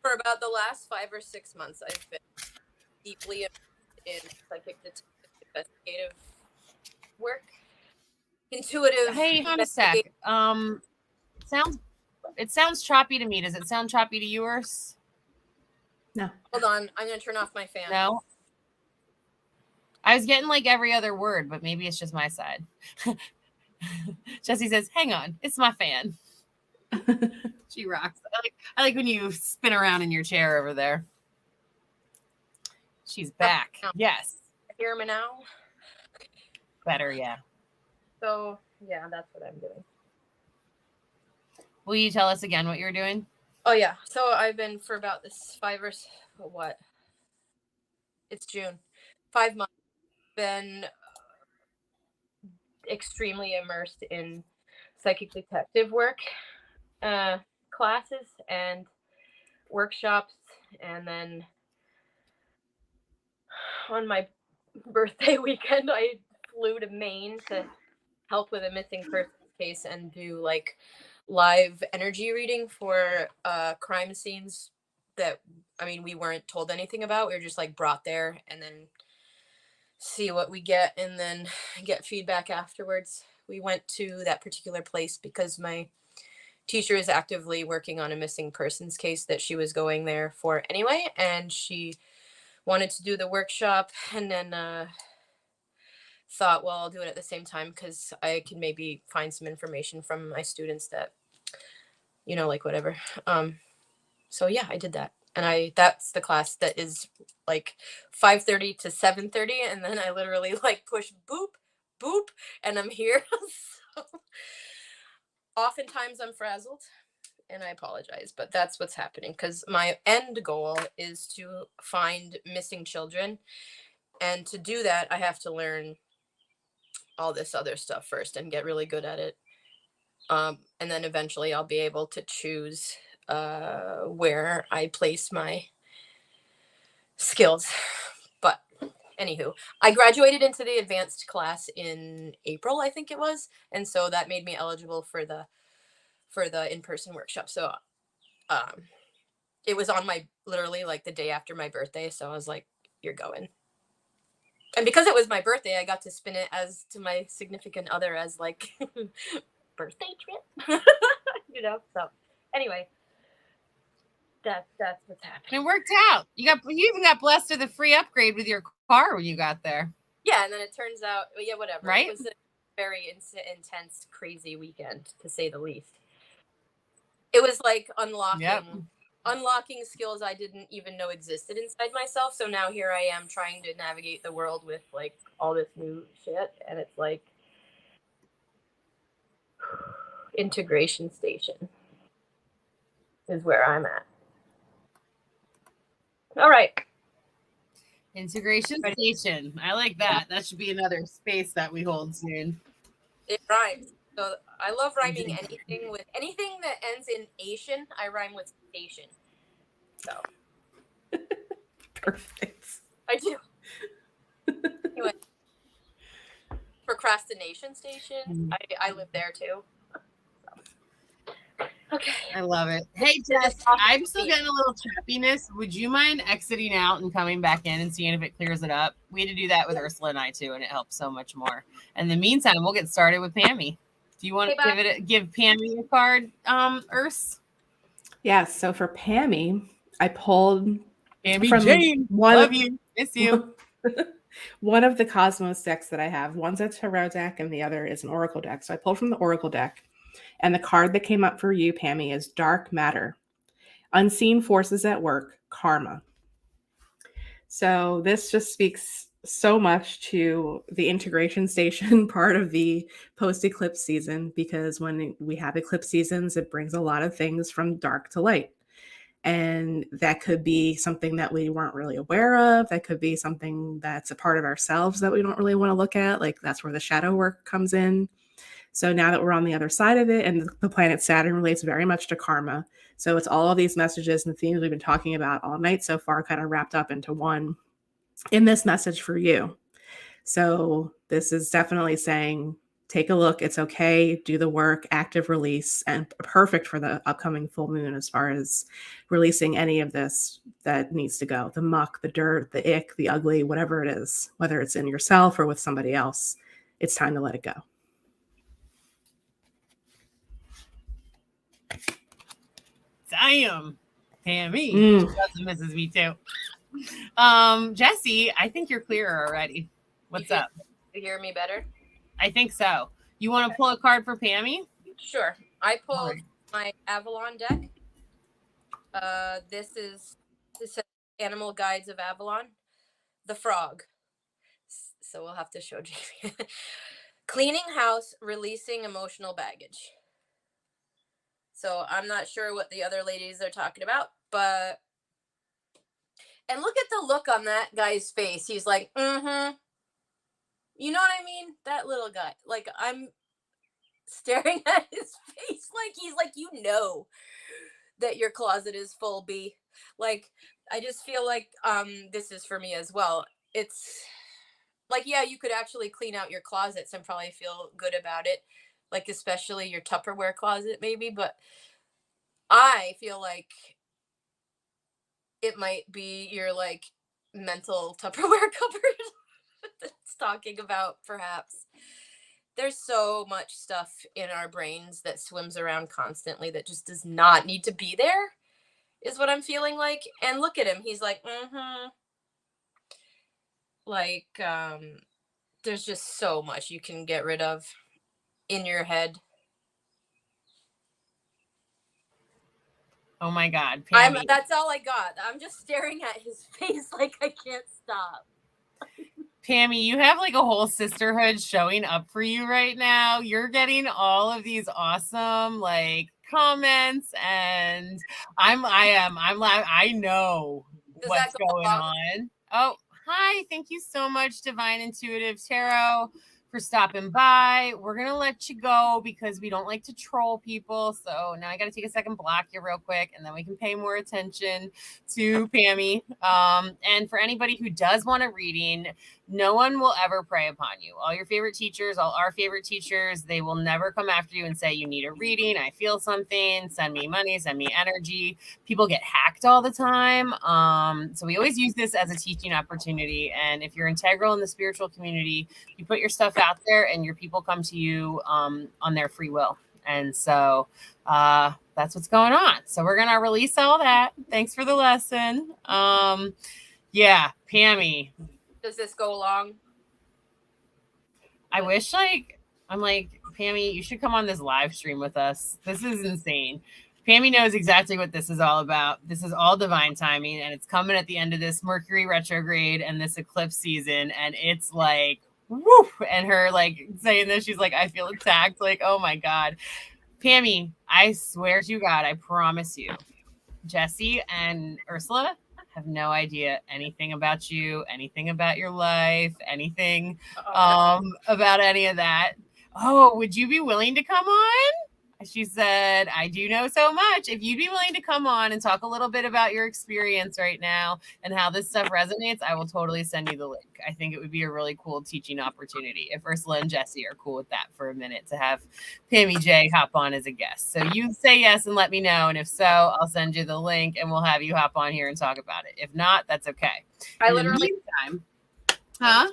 for about the last 5 or 6 months, I've been deeply in psychic investigative work. Intuitive. Hey, hold on a sec. It sounds choppy to me. Does it sound choppy to yours? No. Hold on. I'm going to turn off my fan. No. I was getting like every other word, but maybe it's just my side. Jessie says, hang on, it's my fan. She rocks. I like when you spin around in your chair over there. She's back. Yes. Hear me now? Better, yeah. So, yeah, that's what I'm doing. Will you tell us again what you're doing? Oh, yeah. So I've been for about this it's June. 5 months. Been extremely immersed in psychic detective work, classes and workshops. And then on my birthday weekend, I flew to Maine to help with a missing persons case and do like live energy reading for crime scenes that, I mean, we weren't told anything about. We were just like brought there and then see what we get and then get feedback afterwards. We went to that particular place because my teacher is actively working on a missing persons case that she was going there for anyway, and she wanted to do the workshop and then thought, well, I'll do it at the same time because I can maybe find some information from my students that, you know, like whatever. So yeah, I did that. And that's the class that is like 5:30 to 7:30. And then I literally like push boop, boop, and I'm here. So oftentimes I'm frazzled and I apologize, but that's what's happening because my end goal is to find missing children. And to do that, I have to learn all this other stuff first and get really good at it. And then eventually I'll be able to choose where I place my skills. But anywho, I graduated into the advanced class in April, I think it was, and so that made me eligible for the in-person workshop. So it was on my literally like the day after my birthday, so I was like, you're going. And because it was my birthday, I got to spin it as to my significant other as like birthday trip. You know, so anyway, that's what's happening. It worked out. You even got blessed with a free upgrade with your car when you got there. Yeah, and then it turns out, yeah, whatever. Right? It was a very intense, crazy weekend, to say the least. It was like unlocking skills I didn't even know existed inside myself. So now here I am trying to navigate the world with like all this new shit, and it's like integration station is where I'm at. All right. Integration station. I like that. That should be another space that we hold soon. It rhymes. So I love rhyming anything that ends in Asian. I rhyme with station. So Perfect. I do. Anyway, procrastination station. I live there too. So. Okay. I love it. Hey, Jess, I'm still getting a little chappiness. Would you mind exiting out and coming back in and seeing if it clears it up? We had to do that with Ursula and I too, and it helps so much more. In the meantime, we'll get started with Pammy. Do you want to give Pammy a card, Urs? Yes. So for Pammy, I pulled Pammy from Jane. Love you. Miss you. One of the Cosmos decks that I have. One's a tarot deck and the other is an oracle deck. So I pulled from the oracle deck. And the card that came up for you, Pammy, is Dark Matter. Unseen forces at work, karma. So this just speaks so much to the integration station part of the post-eclipse season, because when we have eclipse seasons, it brings a lot of things from dark to light. And that could be something that we weren't really aware of. That could be something that's a part of ourselves that we don't really want to look at. Like that's where the shadow work comes in. So now that we're on the other side of it, and the planet Saturn relates very much to karma. So it's all of these messages and themes we've been talking about all night so far, kind of wrapped up into one in this message for you. So this is definitely saying, take a look. It's okay. Do the work, active release, and perfect for the upcoming full moon as far as releasing any of this that needs to go. The muck, the dirt, the ick, the ugly, whatever it is, whether it's in yourself or with somebody else, it's time to let it go. Damn. Pammy. She doesn't misses me too. Jesse, I think you're clearer already. What's up? You hear me better? I think so. You want to pull a card for Pammy? Sure. I pulled my Avalon deck. This is Animal Guides of Avalon. The frog. So we'll have to show Jamie. Cleaning house, releasing emotional baggage. So I'm not sure what the other ladies are talking about, but and look at the look on that guy's face. He's like, mm-hmm. You know what I mean? That little guy. Like I'm staring at his face like he's like, you know that your closet is full, B. Like I just feel like this is for me as well. It's like, yeah, you could actually clean out your closets and probably feel good about it. Like especially your Tupperware closet maybe, but I feel like it might be your like mental Tupperware cupboard that's talking about perhaps. There's so much stuff in our brains that swims around constantly that just does not need to be there, is what I'm feeling like. And look at him. He's like, mm-hmm. Like, there's just so much you can get rid of in your head. Oh my God, Pammy. That's all I got. I'm just staring at his face like I can't stop. Pammy, you have like a whole sisterhood showing up for you right now. You're getting all of these awesome like comments, and I know what's going on. Oh, hi. Thank you so much, Divine Intuitive Tarot, for stopping by. We're going to let you go because we don't like to troll people. So now I got to take a second, block you real quick, and then we can pay more attention to Pammy. And for anybody who does want a reading, no one will ever prey upon you. All your favorite teachers, all our favorite teachers, they will never come after you and say, you need a reading. I feel something. Send me money, send me energy. People get hacked all the time. So we always use this as a teaching opportunity. And if you're integral in the spiritual community, you put your stuff out there and your people come to you on their free will. And so that's what's going on. So we're going to release all that. Thanks for the lesson. Yeah, Pammy. Does this go along? I wish I'm like, Pammy, you should come on this live stream with us. This is insane. Pammy knows exactly what this is all about. This is all divine timing, and it's coming at the end of this Mercury retrograde and this eclipse season. And it's like, woo! And her like saying this, she's like, I feel attacked. Like, oh my God. Pammy, I swear to God, I promise you, Jesse and Ursula have no idea anything about you, anything about your life, anything about any of that. Oh, would you be willing to come on? She said, I do know so much. If you'd be willing to come on and talk a little bit about your experience right now and how this stuff resonates, I will totally send you the link. I think it would be a really cool teaching opportunity if Ursula and Jesse are cool with that for a minute to have Pammy J hop on as a guest. So you say yes and let me know. And if so, I'll send you the link and we'll have you hop on here and talk about it. If not, that's okay. I In the literally meantime, I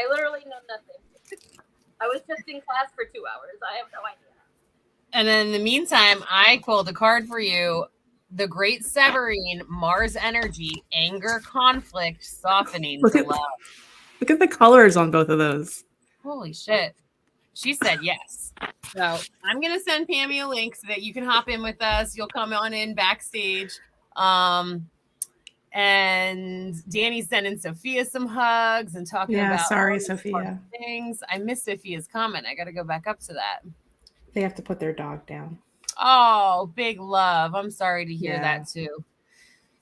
literally know nothing. I was just in class for 2 hours. I have no idea. And then in the meantime, I pulled a card for you. The Great Severing, Mars energy, anger, conflict, softening Look to at love. look at the colors on both of those. Holy shit. She said yes. So I'm going to send Pammy a link so that you can hop in with us. You'll come on in backstage. And Danny's sending Sophia some hugs and talking about sorry, all these Sophia. fun things. I missed Sophia's comment. I got to go back up to that. They have to put their dog down. Oh, big love. I'm sorry to hear Yeah. that too.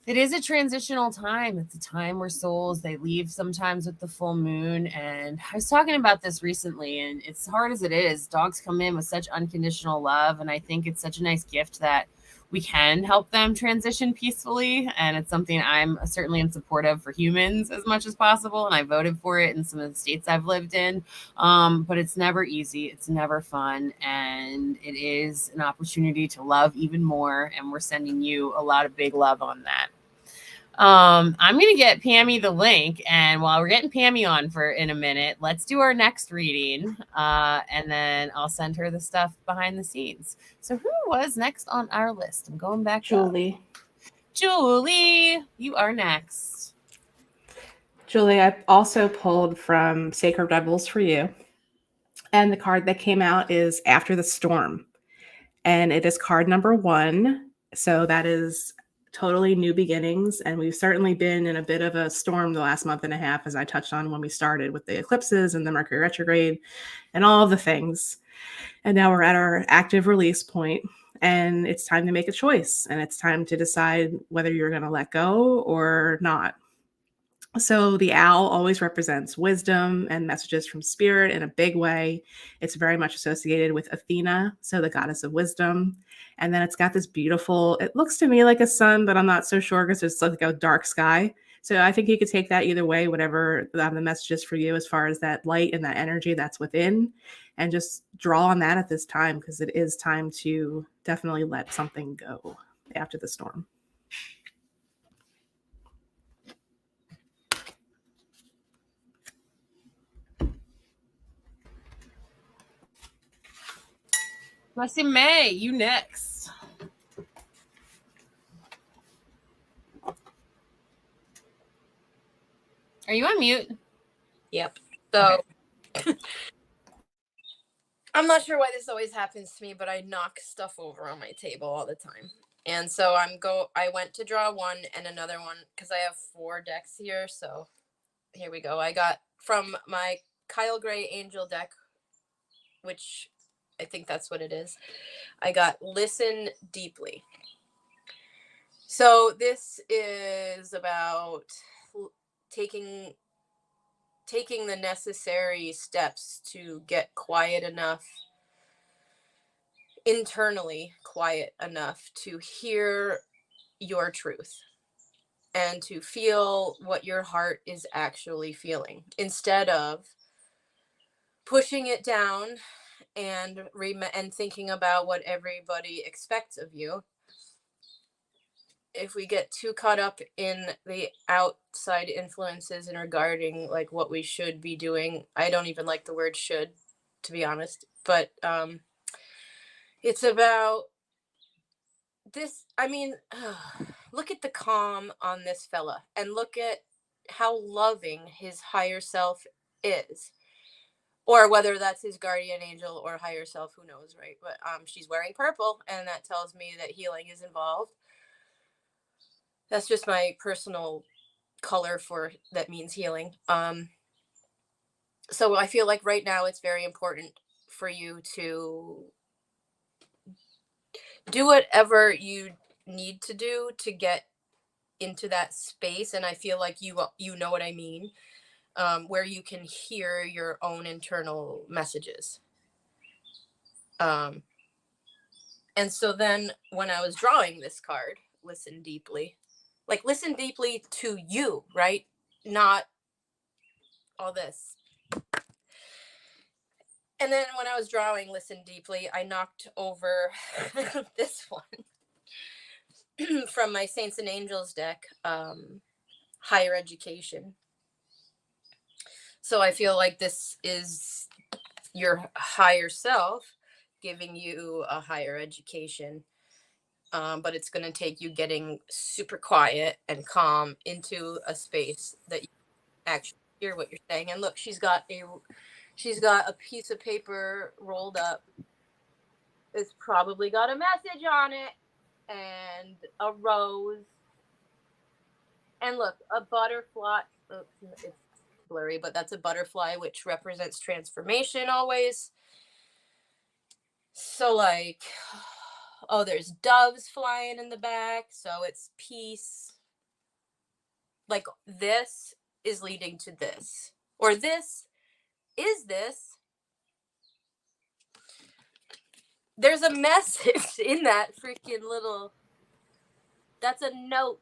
It is a transitional time. It's a time where souls, they leave sometimes with the full moon. And I was talking about this recently, and it's hard as it is. Dogs come in with such unconditional love. And I think it's such a nice gift that we can help them transition peacefully. And it's something I'm certainly in support of for humans as much as possible. And I voted for it in some of the states I've lived in. But it's never easy. It's never fun. And it is an opportunity to love even more. And we're sending you a lot of big love on that. I'm going to get Pammy the link. And while we're getting Pammy on for in a minute, let's do our next reading. And then I'll send her the stuff behind the scenes. So who was next on our list? I'm going back. Julie. Julie, you are next. Julie, I also pulled from Sacred Rebels for you. And the card that came out is After the Storm. And it is card number 1. So that is totally new beginnings. And we've certainly been in a bit of a storm the last month and a half, as I touched on when we started with the eclipses and the Mercury retrograde and all of the things. And now we're at our active release point, and it's time to make a choice. And it's time to decide whether you're going to let go or not. So the owl always represents wisdom and messages from spirit in a big way. It's very much associated with Athena, so the goddess of wisdom. And then it's got this beautiful, it looks to me like a sun, but I'm not so sure because it's like a dark sky. So I think you could take that either way, whatever the message is for you as far as that light and that energy that's within, and just draw on that at this time, because it is time to definitely let something go after the storm. Leslie May, you next. Are you on mute? Yep. So okay. I'm not sure why this always happens to me, but I knock stuff over on my table all the time. And so I went to draw one and another one because I have 4 decks here. So here we go. I got from my Kyle Gray Angel deck, which I think that's what it is. I got Listen Deeply. So this is about taking the necessary steps to get quiet enough, internally quiet enough to hear your truth and to feel what your heart is actually feeling, instead of pushing it down and thinking about what everybody expects of you. If we get too caught up in the outside influences and regarding like what we should be doing, I don't even like the word should, to be honest, but it's about this. I mean, look at the calm on this fella and look at how loving his higher self is. Or whether that's his guardian angel or higher self, who knows, right? But she's wearing purple, and that tells me that healing is involved. That's just my personal color for that means healing. So I feel like right now it's very important for you to do whatever you need to do to get into that space. And I feel like you know what I mean. Where you can hear your own internal messages. And so then when I was drawing this card, listen deeply to you, right? Not all this. And then when I was drawing listen deeply, I knocked over this one from my Saints and Angels deck, higher education. So I feel like this is your higher self giving you a higher education. But it's going to take you getting super quiet and calm into a space that you actually hear what you're saying. And look, she's got a piece of paper rolled up. It's probably got a message on it, and a rose, and look, a butterfly. Oops, it's blurry, but that's a butterfly, which represents transformation always. So like, oh, there's doves flying in the back, so it's peace. Like, this is leading to this, or this is this. There's a message in that freaking little, that's a note.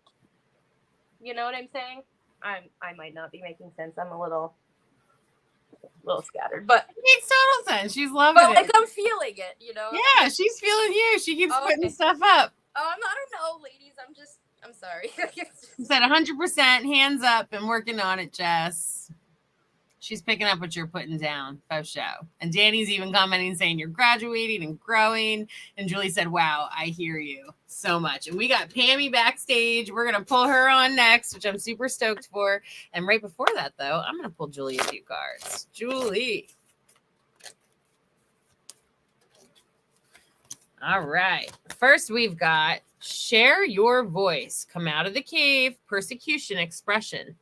You know what I'm saying? I might not be making sense. I'm a little scattered, but It makes total sense. She's loving but like it. I'm feeling it, you know? Yeah, she's feeling you. She keeps putting stuff up. I don't know, ladies. I'm sorry. She said 100% hands up and working on it, Jess. She's picking up what you're putting down. Faux show. And Danny's even commenting saying you're graduating and growing. And Julie said, wow, I hear you so much. And we got Pammy backstage. We're going to pull her on next, which I'm super stoked for. And right before that, though, I'm going to pull Julie a few cards. Julie. All right. First, we've got share your voice. Come out of the cave. Persecution expression.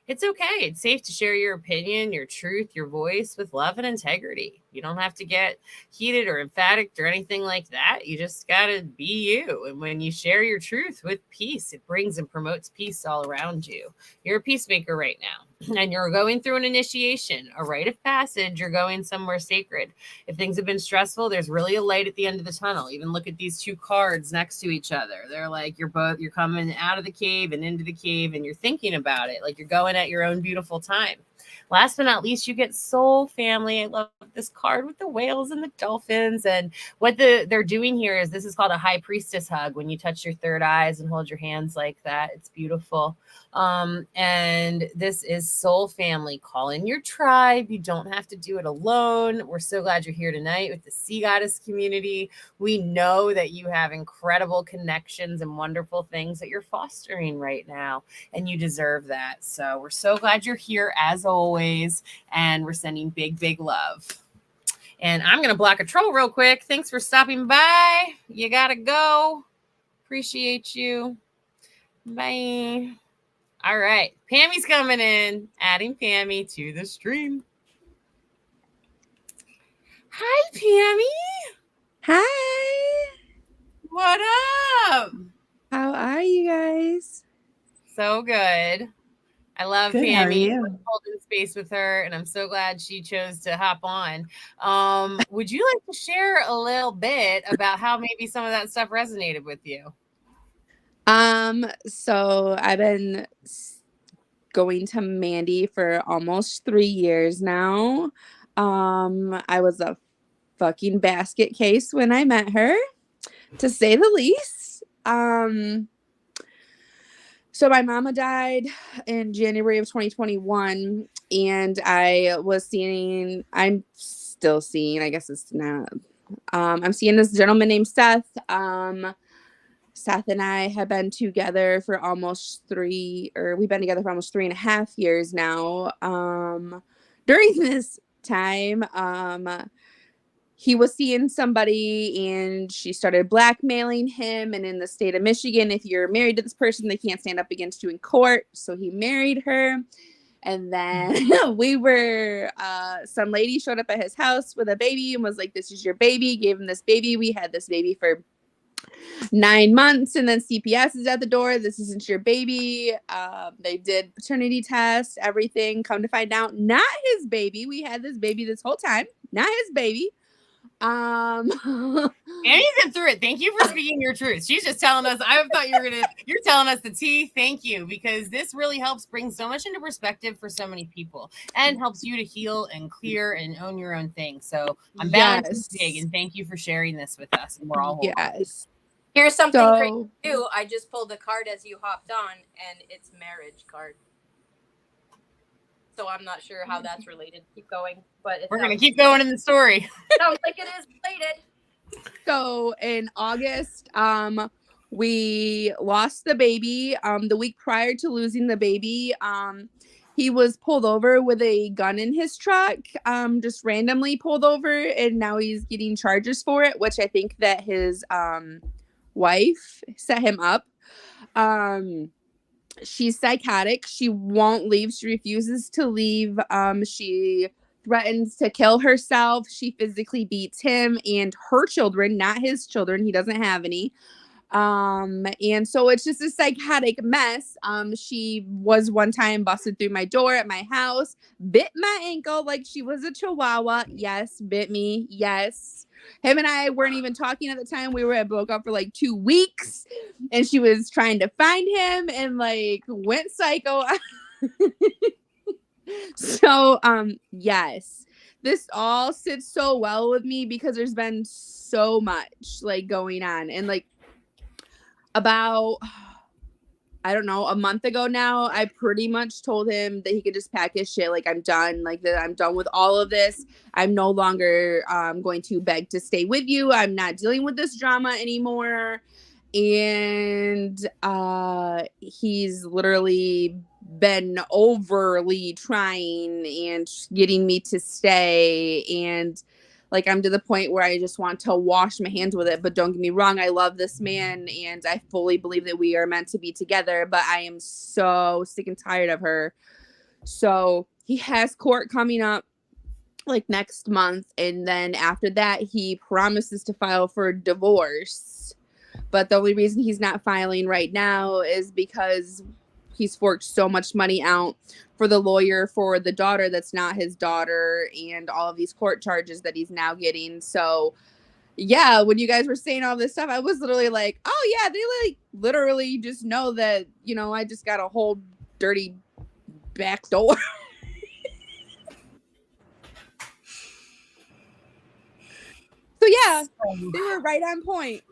It's okay. It's safe to share your opinion, your truth, your voice with love and integrity. You don't have to get heated or emphatic or anything like that. You just got to be you. And when you share your truth with peace, it brings and promotes peace all around you. You're a peacemaker right now. And you're going through an initiation, a rite of passage. You're going somewhere sacred. If things have been stressful, there's really a light at the end of the tunnel. Even look at these two cards next to each other. They're like, you're coming out of the cave and into the cave, and you're thinking about it. Like you're going at your own beautiful time. Last but not least, you get soul family. I love this card with the whales and the dolphins. And what they're doing here is this is called a high priestess hug. When you touch your third eyes and hold your hands like that, it's beautiful. And this is soul family. Call in your tribe. You don't have to do it alone. We're so glad you're here tonight with the Sea Goddess community. We know that you have incredible connections and wonderful things that you're fostering right now, and you deserve that. So we're so glad you're here as always, and we're sending big, big love. And I'm going to block a troll real quick. Thanks for stopping by. You got to go. Appreciate you. Bye. All right. Pammy's coming in. Adding Pammy to the stream. Hi, Pammy. Hi. What up? How are you guys? So good. I love Good, how are Pammy. you? Holding space with her, and I'm so glad she chose to hop on. Would you like to share a little bit about how maybe some of that stuff resonated with you? So I've been going to Mandy for almost 3 years now. I was a fucking basket case when I met her, to say the least. So my mama died in January of 2021, and I'm still seeing, I guess it's not, I'm seeing this gentleman named Seth. Seth and I have been together for we've been together for almost 3.5 years now. During this time, he was seeing somebody and she started blackmailing him. And in the state of Michigan, if you're married to this person, they can't stand up against you in court. So he married her. And then some lady showed up at his house with a baby and was like, this is your baby. Gave him this baby. We had this baby for 9 months, and then CPS is at the door. This isn't your baby. They did paternity tests, everything. Come to find out, not his baby. We had this baby this whole time. Not his baby. Annie's been through it. Thank you for speaking your truth. She's just telling us. I thought you're telling us the tea. Thank you, because this really helps bring so much into perspective for so many people, and helps you to heal and clear and own your own thing. So I'm balancing big, and thank you for sharing this with us. And we're all yes. Here's something crazy too. I just pulled a card as you hopped on, and it's marriage card. So I'm not sure how that's related. Keep going, but we're gonna keep going in the story. Sounds like it is related. So in August, we lost the baby. The week prior to losing the baby, he was pulled over with a gun in his truck, just randomly pulled over, and now he's getting charges for it, which I think that his wife set him up. She's psychotic. She won't leave. She refuses to leave. She threatens to kill herself. She physically beats him and her children, not his children. He doesn't have any. And so it's just a psychotic mess. She was one time busted through my door at my house, bit my ankle like she was a chihuahua. Yes, bit me. Yes. Him and I weren't even talking at the time. We were broke up for like 2 weeks, and she was trying to find him and like went psycho. So, yes, this all sits so well with me because there's been so much like going on, and like about, I don't know, a month ago now, I pretty much told him that he could just pack his shit. Like, I'm done. Like, that I'm done with all of this. I'm no longer going to beg to stay with you. I'm not dealing with this drama anymore. And he's literally been overly trying and getting me to stay. And like, I'm to the point where I just want to wash my hands with it. But don't get me wrong, I love this man and I fully believe that we are meant to be together. But I am so sick and tired of her. So he has court coming up like next month. And then after that, he promises to file for divorce. But the only reason he's not filing right now is because he's forked so much money out for the lawyer for the daughter that's not his daughter, and all of these court charges that he's now getting. So yeah, when you guys were saying all this stuff, I was literally like, oh yeah, they like literally just know that, you know, I just got a whole dirty back door. So yeah, they were right on point.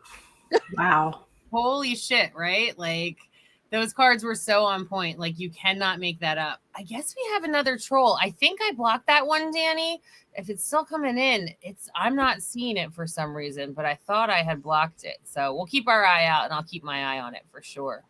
Wow. Holy shit, right? Like, those cards were so on point. Like, you cannot make that up. I guess we have another troll. I think I blocked that one, Danny. If it's still coming in, I'm not seeing it for some reason, but I thought I had blocked it. So we'll keep our eye out, and I'll keep my eye on it for sure.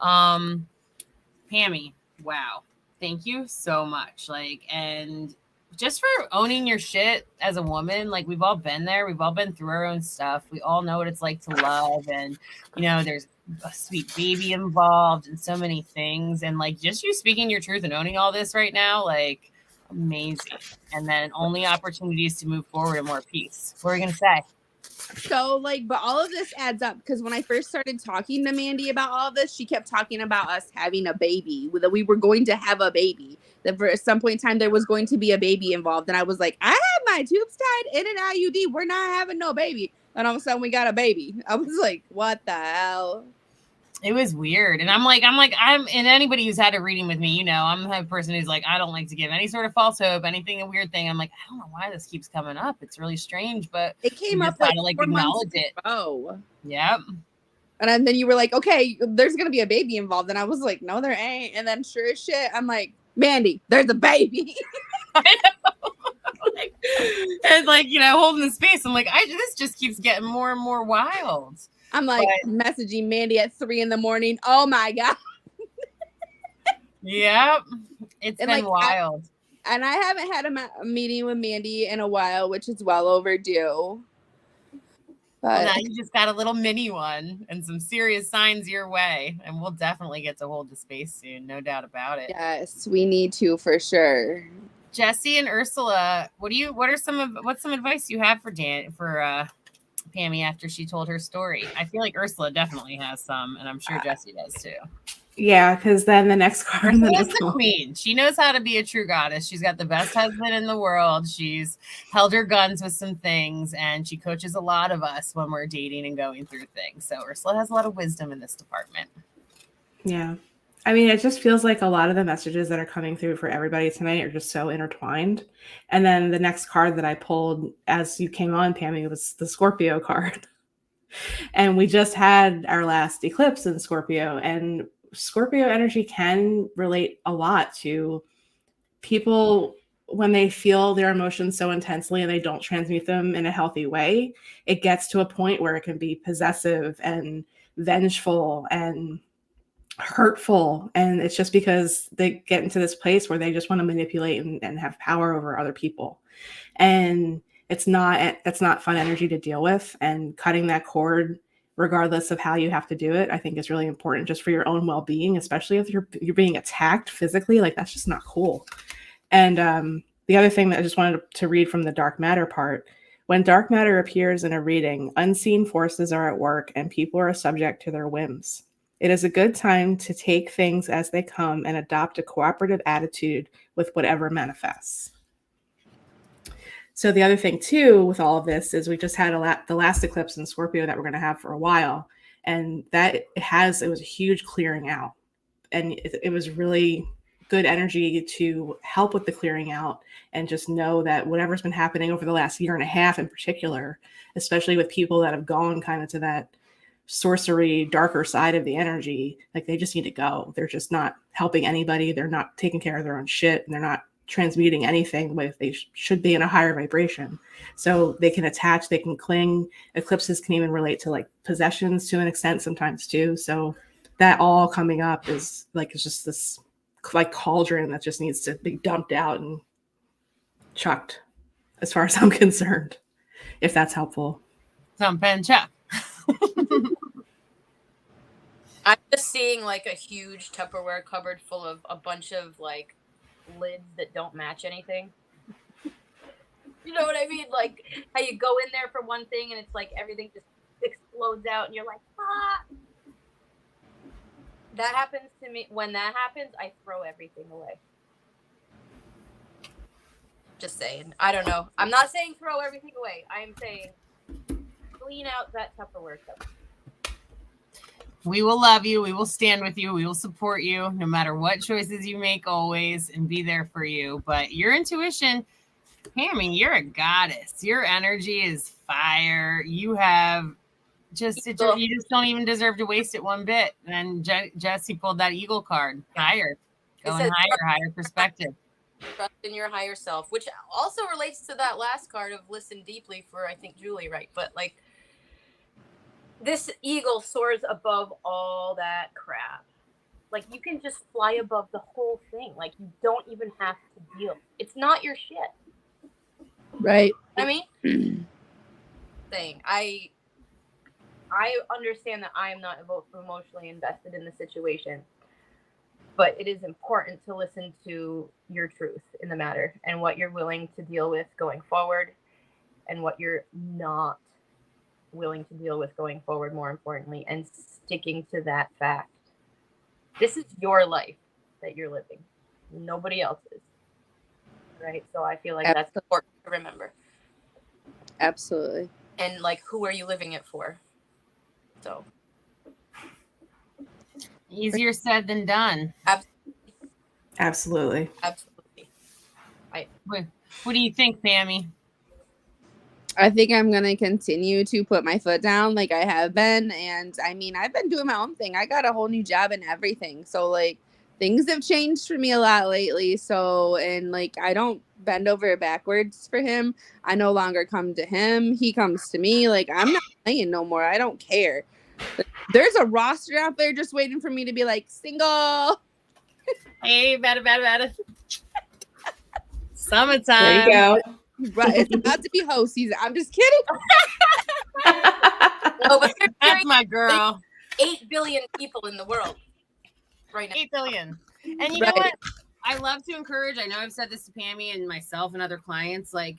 Pammy, wow. Thank you so much. Like, and just for owning your shit as a woman. Like, we've all been there. We've all been through our own stuff. We all know what it's like to love. And, you know, there's a sweet baby involved and so many things. And like, just you speaking your truth and owning all this right now, like, amazing. And then only opportunities to move forward and more peace. What are you going to say? So like, but all of this adds up because when I first started talking to Mandy about all of this, she kept talking about us having a baby, that we were going to have a baby, that for some point in time there was going to be a baby involved. And I was like, I have my tubes tied in an IUD. We're not having no baby. And all of a sudden we got a baby. I was like, what the hell? It was weird. And and anybody who's had a reading with me, you know, I'm the type of person who's like, I don't like to give any sort of false hope, anything, a weird thing. I'm like, I don't know why this keeps coming up. It's really strange, but it came up like acknowledge it. Oh, yep. And then you were like, okay, there's going to be a baby involved. And I was like, no, there ain't. And then sure as shit, I'm like, Mandy, there's a baby. I know. And like, you know, holding the space. I'm like, this just keeps getting more and more wild. I'm like messaging Mandy at 3 a.m. Oh my God. Yep. It's been like, wild. I haven't had a meeting with Mandy in a while, which is well overdue. But now you just got a little mini one and some serious signs your way. And we'll definitely get to hold the space soon. No doubt about it. Yes, we need to for sure. Jesse and Ursula, what's some advice you have for Pammy after she told her story? I feel like Ursula definitely has some, and I'm sure Jesse does too. Yeah, because then the next card. Ursula's the queen. She knows how to be a true goddess. She's got the best husband in the world. She's held her guns with some things, and she coaches a lot of us when we're dating and going through things. So Ursula has a lot of wisdom in this department. Yeah. I mean, it just feels like a lot of the messages that are coming through for everybody tonight are just so intertwined. And then the next card that I pulled as you came on, Pammy, was the Scorpio card. And we just had our last eclipse in Scorpio, and Scorpio energy can relate a lot to people when they feel their emotions so intensely and they don't transmute them in a healthy way. It gets to a point where it can be possessive and vengeful and hurtful, and it's just because they get into this place where they just want to manipulate and have power over other people, and that's not fun energy to deal with. And cutting that cord, regardless of how you have to do it, I think is really important just for your own well-being, especially if you're being attacked physically. Like, that's just not cool. And the other thing that I just wanted to read from the dark matter part: when dark matter appears in a reading, unseen forces are at work and people are subject to their whims. It is a good time to take things as they come and adopt a cooperative attitude with whatever manifests. So the other thing too with all of this is we just had the last eclipse in Scorpio that we're going to have for a while, and it was a huge clearing out, and it was really good energy to help with the clearing out, and just know that whatever's been happening over the last year and a half in particular, especially with people that have gone kind of to that sorcery darker side of the energy, like, they just need to go. They're just not helping anybody. They're not taking care of their own shit, and they're not transmuting anything the way they should be in a higher vibration. So they can attach, they can cling. Eclipses can even relate to like possessions to an extent sometimes too. So that all coming up is like, it's just this like cauldron that just needs to be dumped out and chucked, as far as I'm concerned, if that's helpful. Dump and chuck. I'm just seeing like a huge Tupperware cupboard full of a bunch of like lids that don't match anything. You know what I mean? Like how you go in there for one thing and it's like everything just explodes out and you're like, ah. That happens to me. When that happens, I throw everything away. Just saying. I don't know. I'm not saying throw everything away. I'm saying clean out that Tupperware cupboard. We will love you. We will stand with you. We will support you no matter what choices you make always, and be there for you. But your intuition, Pammy, you're a goddess. Your energy is fire. You have you just don't even deserve to waste it one bit. And Jesse pulled that eagle card. Higher. Going higher perspective. Trust in your higher self, which also relates to that last card of listen deeply for, I think, Julie, right? But like, this eagle soars above all that crap. Like, you can just fly above the whole thing. Like, you don't even have to deal. It's not your shit. Right. I mean, saying, I understand that I am not emotionally invested in the situation, but it is important to listen to your truth in the matter and what you're willing to deal with going forward and what you're not willing to deal with going forward, more importantly, and sticking to that fact. This is your life that you're living. Nobody else's. Right? So I feel like that's important to remember. Absolutely. And like, who are you living it for? So easier said than done. Absolutely. What do you think, Pammy? I think I'm going to continue to put my foot down like I have been. And I mean, I've been doing my own thing. I got a whole new job and everything. So like, things have changed for me a lot lately. So, and like, I don't bend over backwards for him. I no longer come to him. He comes to me. Like, I'm not playing no more. I don't care. There's a roster out there just waiting for me to be like, single. Hey, better. Summertime. There you go. Right, it's about to be hoe season. I'm just kidding. No, but that's my girl. 8 billion people in the world right now. 8 billion. And you know what? I love to encourage. I know I've said this to Pammy and myself and other clients. Like,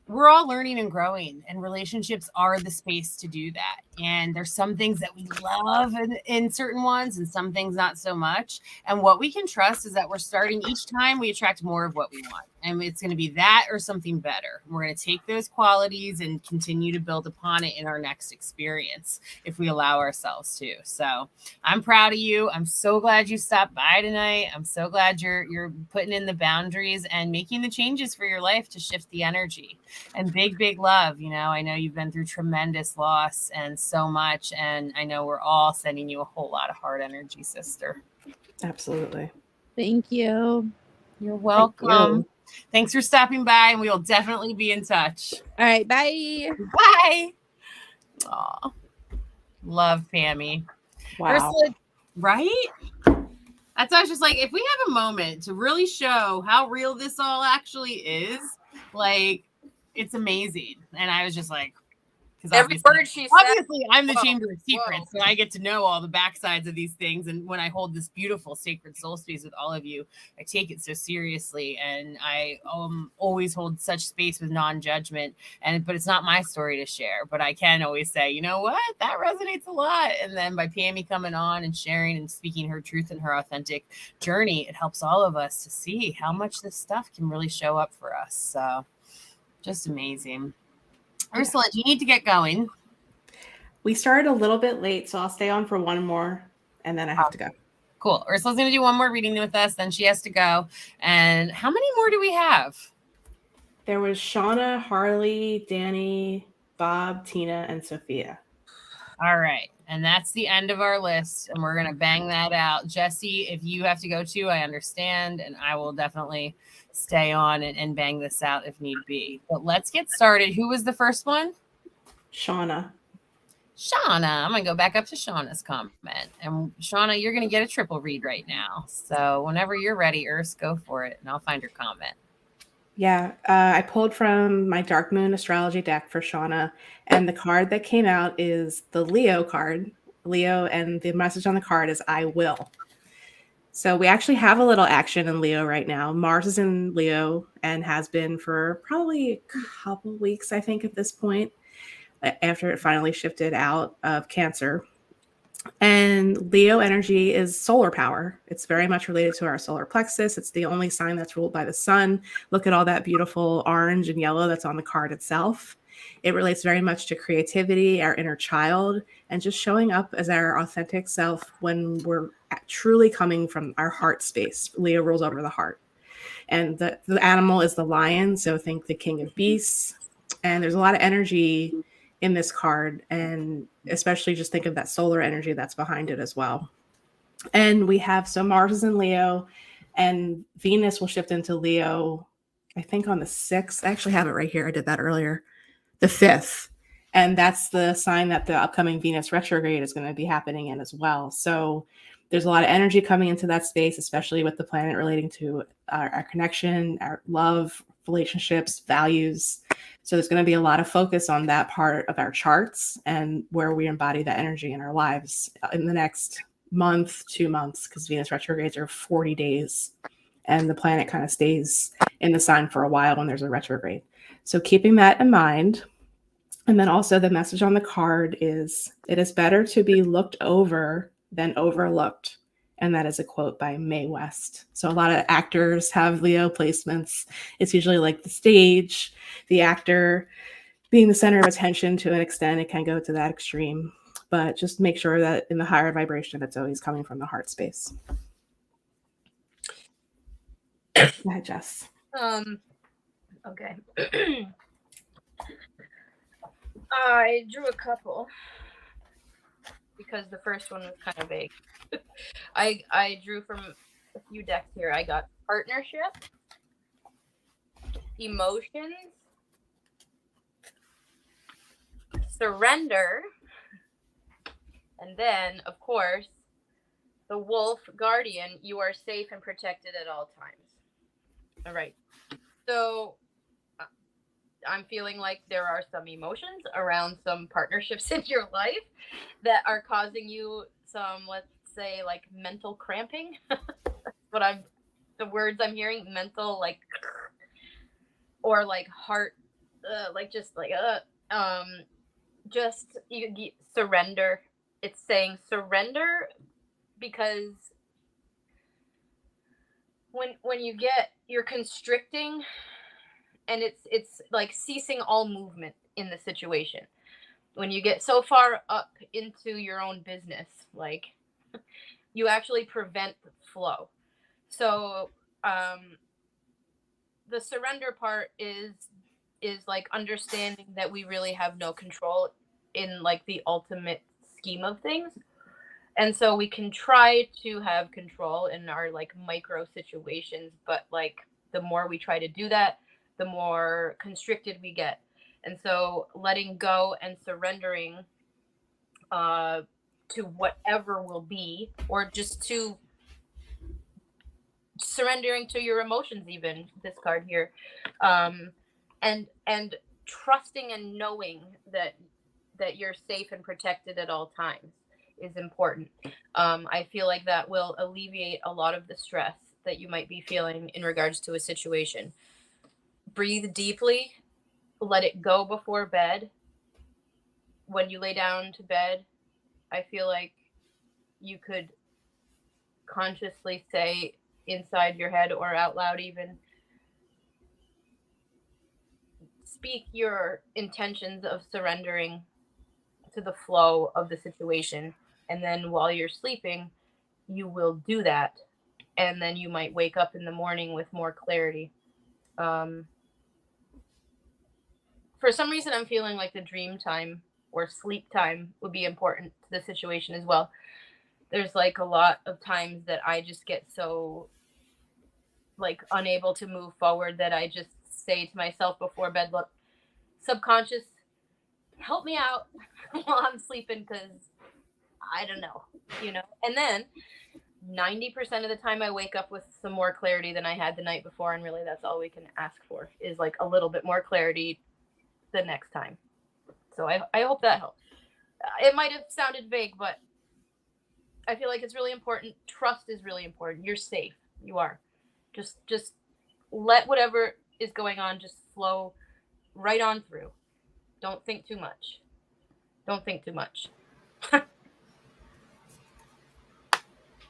we're all learning and growing, and relationships are the space to do that. And there's some things that we love in certain ones and some things not so much. And what we can trust is that we're starting each time we attract more of what we want. And it's going to be that or something better. We're going to take those qualities and continue to build upon it in our next experience if we allow ourselves to. So I'm proud of you. I'm so glad you stopped by tonight. I'm so glad you're putting in the boundaries and making the changes for your life to shift the energy. And big love. I know you've been through tremendous loss and so much. And I know we're all sending you a whole lot of heart energy, sister. Absolutely. Thank you. You're welcome. Thank you. Thanks for stopping by, and we will definitely be in touch. All right. Bye. Bye. Aw. Love Pammy. Wow. Ursula, right? That's why I was just like, if we have a moment to really show how real this all actually is, like, it's amazing. And I was just like, because Every word she said. obviously I'm the Whoa, Chamber of Secrets, whoa. so I get to know all the backsides of these things. And when I hold this beautiful sacred soul space with all of you, I take it so seriously, and I always hold such space with non-judgment. But it's not my story to share. But I can always say, you know what, that resonates a lot. And then by Pammy coming on and sharing and speaking her truth and her authentic journey, it helps all of us to see how much this stuff can really show up for us. So just amazing. Ursula, do you need to get going? We started a little bit late, so I'll stay on for one more, and then I have to go. Cool. Ursula's going to do one more reading with us, then she has to go. And how many more do we have? There was Shauna, Harley, Danny, Bob, Tina, and Sophia. All right. And that's the end of our list, and we're going to bang that out. Jesse, if you have to go too, I understand, and I will definitely stay on and bang this out if need be. But let's get started. Who was the first one? Shauna. I'm going to go back up to Shauna's comment. And Shauna, you're going to get a triple read right now. So whenever you're ready, Urs, go for it, and I'll find your comment. Yeah, I pulled from my Dark Moon Astrology deck for Shauna, and the card that came out is the Leo card. Leo, and the message on the card is I will. So we actually have a little action in Leo right now. Mars is in Leo and has been for probably a couple weeks, I think, at this point, after it finally shifted out of Cancer. And Leo energy is solar power. It's very much related to our solar plexus. It's the only sign that's ruled by the sun. Look at all that beautiful orange and yellow that's on the card itself. It relates very much to creativity, our inner child, and just showing up as our authentic self when we're truly coming from our heart space. Leo rules over the heart. And the animal is the lion, so think the king of beasts. And there's a lot of energy in this card, and especially just think of that solar energy that's behind it as well. And we have, so Mars is in Leo, and Venus will shift into Leo, I think on the 6th. I actually have it right here. I did that earlier. The 5th. And that's the sign that the upcoming Venus retrograde is going to be happening in as well. So there's a lot of energy coming into that space, especially with the planet relating to our connection, our love, relationships, values. So there's going to be a lot of focus on that part of our charts and where we embody that energy in our lives in the next month, 2 months, because Venus retrogrades are 40 days and the planet kind of stays in the sign for a while when there's a retrograde. So keeping that in mind. And then also the message on the card is, it is better to be looked over than overlooked. And that is a quote by Mae West. So a lot of actors have Leo placements. It's usually like the stage, the actor being the center of attention. To an extent, it can go to that extreme. But just make sure that in the higher vibration, it's always coming from the heart space. Go ahead, Jess. Okay. I drew a couple because the first one was kind of vague. I drew from a few decks here. I got partnership, emotions, surrender, and then, of course, the wolf guardian. You are safe and protected at all times. All right. So I'm feeling like there are some emotions around some partnerships in your life that are causing you some, let's say, like mental cramping. The words I'm hearing, mental, like, or like heart, like just like, just you surrender. It's saying surrender, because when you're constricting, and it's like ceasing all movement in the situation. When you get so far up into your own business, like, you actually prevent flow. So the surrender part is like understanding that we really have no control in like the ultimate scheme of things. And so we can try to have control in our like micro situations, but like the more we try to do that, the more constricted we get. And so letting go and surrendering to whatever will be, or just to surrendering to your emotions, even this card here, and trusting and knowing that you're safe and protected at all times is important. I feel like that will alleviate a lot of the stress that you might be feeling in regards to a situation. Breathe deeply, let it go before bed. When you lay down to bed, I feel like you could consciously say inside your head or out loud, even, speak your intentions of surrendering to the flow of the situation. And then while you're sleeping, you will do that. And then you might wake up in the morning with more clarity. For some reason, I'm feeling like the dream time or sleep time would be important to the situation as well. There's like a lot of times that I just get so like unable to move forward that I just say to myself before bed, look, subconscious, help me out while I'm sleeping, because I don't know, And then 90% of the time I wake up with some more clarity than I had the night before, and really that's all we can ask for, is like a little bit more clarity the next time. So I hope that helps. It might have sounded vague, but I feel like it's really important. Trust is really important. You're safe. You are. Just let whatever is going on just flow right on through. Don't think too much. Don't think too much.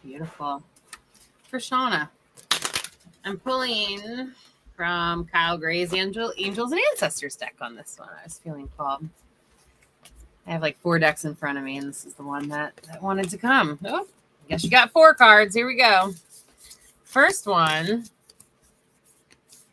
Beautiful. For Shauna, I'm pulling from Kyle Gray's Angels and Ancestors deck on this one. I was feeling called. I have like 4 decks in front of me, and this is the one that wanted to come. Oh, I guess you got 4 cards. Here we go. First one.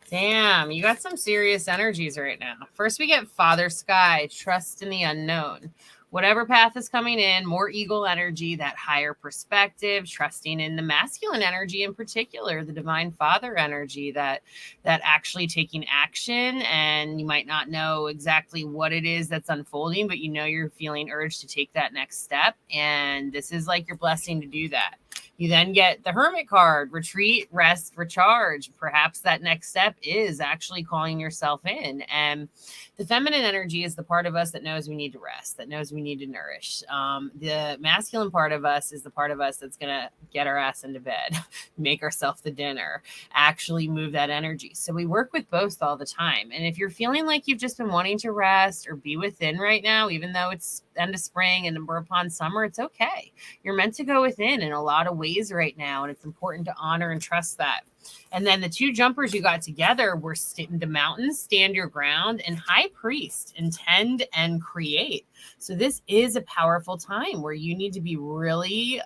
Damn, you got some serious energies right now. First, we get Father Sky, trust in the unknown. Whatever path is coming in, more eagle energy, that higher perspective, trusting in the masculine energy in particular, the divine father energy, that actually taking action. And you might not know exactly what it is that's unfolding, but you're feeling urged to take that next step. And this is like your blessing to do that. You then get the Hermit card, retreat, rest, recharge. Perhaps that next step is actually calling yourself in. And the feminine energy is the part of us that knows we need to rest, that knows we need to nourish. The masculine part of us is the part of us that's going to get our ass into bed, make ourselves the dinner, actually move that energy. So we work with both all the time. And if you're feeling like you've just been wanting to rest or be within right now, even though it's end of spring and we're upon summer, it's okay. You're meant to go within in a lot of ways right now. And it's important to honor and trust that. And then the 2 jumpers you got together were the mountains, stand your ground, and high priest, intend and create. So this is a powerful time where you need to be really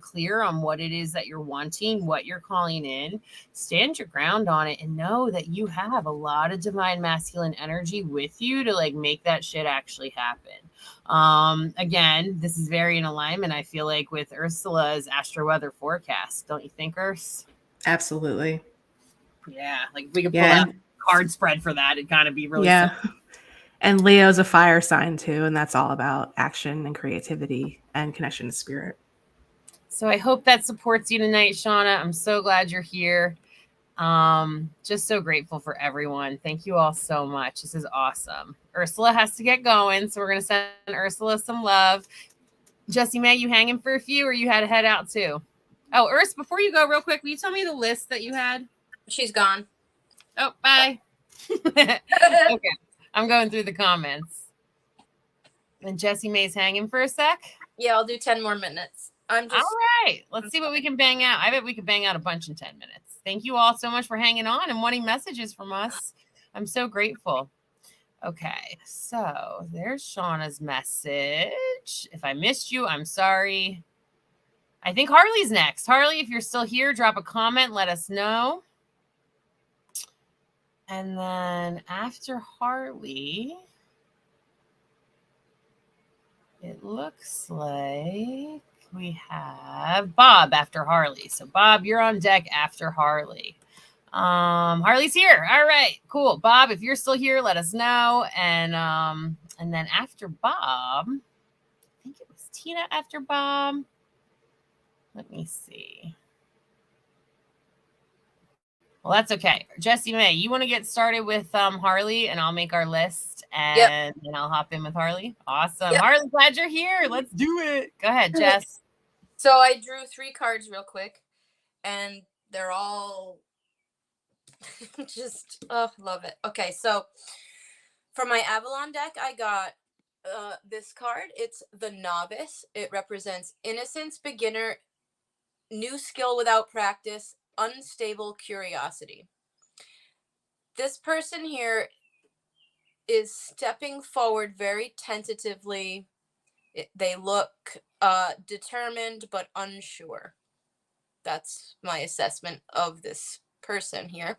clear on what it is that you're wanting, what you're calling in, stand your ground on it, and know that you have a lot of divine masculine energy with you to like make that shit actually happen. Again, this is very in alignment, I feel like, with Ursula's astro weather forecast. Don't you think, Urs? Absolutely. Yeah, like if we could pull out a card spread for that, it'd kind of be really simple. And Leo's a fire sign too, and that's all about action and creativity and connection to spirit. So I hope that supports you tonight, Shauna. I'm so glad you're here. Just so grateful for everyone. Thank you all so much. This is awesome. Ursula has to get going, so we're going to send Ursula some love. Jessie May, you hanging for a few, or you had to head out too? Oh, Urs, before you go real quick, will you tell me the list that you had? She's gone. Oh, bye. Okay. I'm going through the comments. And Jessie May's hanging for a sec. Yeah, I'll do 10 more minutes. I'm just all right. Let's see what we can bang out. I bet we could bang out a bunch in 10 minutes. Thank you all so much for hanging on and wanting messages from us. I'm so grateful. Okay, so there's Shauna's message. If I missed you, I'm sorry. I think Harley's next. Harley, if you're still here, drop a comment. Let us know. And then after Harley, it looks like we have Bob after Harley. So Bob, you're on deck after Harley. Harley's here. All right, cool. Bob, if you're still here, let us know. And then after Bob, I think it was Tina after Bob. Let me see. Well, that's okay. Jessie May, you want to get started with Harley, and I'll make our list, and then I'll hop in with Harley. Awesome. Yep. Harley, glad you're here. Let's do it. Go ahead, Jess. So I drew 3 cards real quick, and they're all just, love it. Okay, so for my Avalon deck, I got this card. It's the Novice. It represents innocence, beginner, new skill without practice, unstable curiosity. This person here is stepping forward very tentatively. They look determined but unsure. That's my assessment of this person here.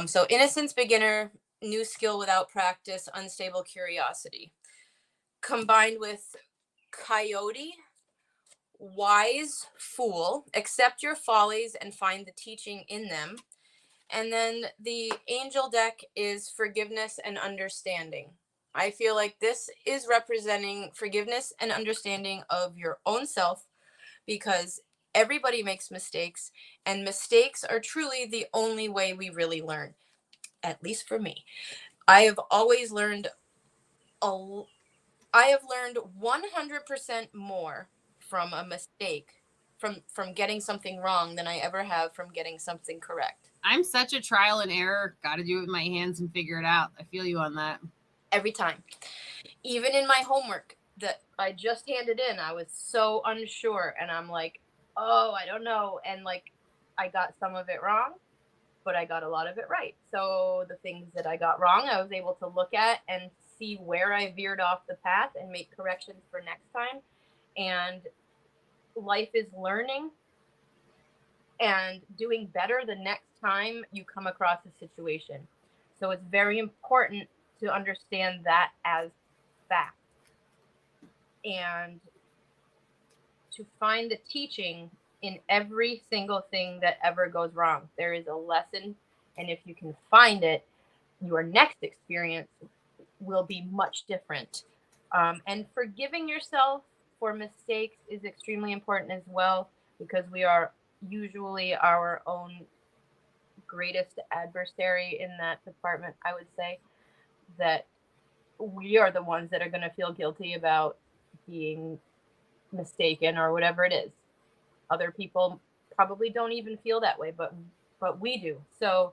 So innocence, beginner, new skill without practice, unstable curiosity. Combined with Coyote, wise fool, accept your follies and find the teaching in them. And then the angel deck is forgiveness and understanding. I feel like this is representing forgiveness and understanding of your own self, because everybody makes mistakes, and mistakes are truly the only way we really learn. At least for me. I have always learned I have learned 100% more from a mistake, from getting something wrong, than I ever have from getting something correct. I'm such a trial and error. Got to do it with my hands and figure it out. I feel you on that. Every time. Even in my homework that I just handed in, I was so unsure, and I'm like, oh, I don't know. And like, I got some of it wrong, but I got a lot of it right. So the things that I got wrong, I was able to look at and see where I veered off the path and make corrections for next time. And life is learning and doing better the next time you come across a situation. So it's very important to understand that as fact, and to find the teaching in every single thing that ever goes wrong. There is a lesson, and if you can find it, your next experience will be much different. And forgiving yourself for mistakes is extremely important as well, because we are usually our own greatest adversary in that department. I would say that we are the ones that are going to feel guilty about being mistaken or whatever it is. Other people probably don't even feel that way, but we do. So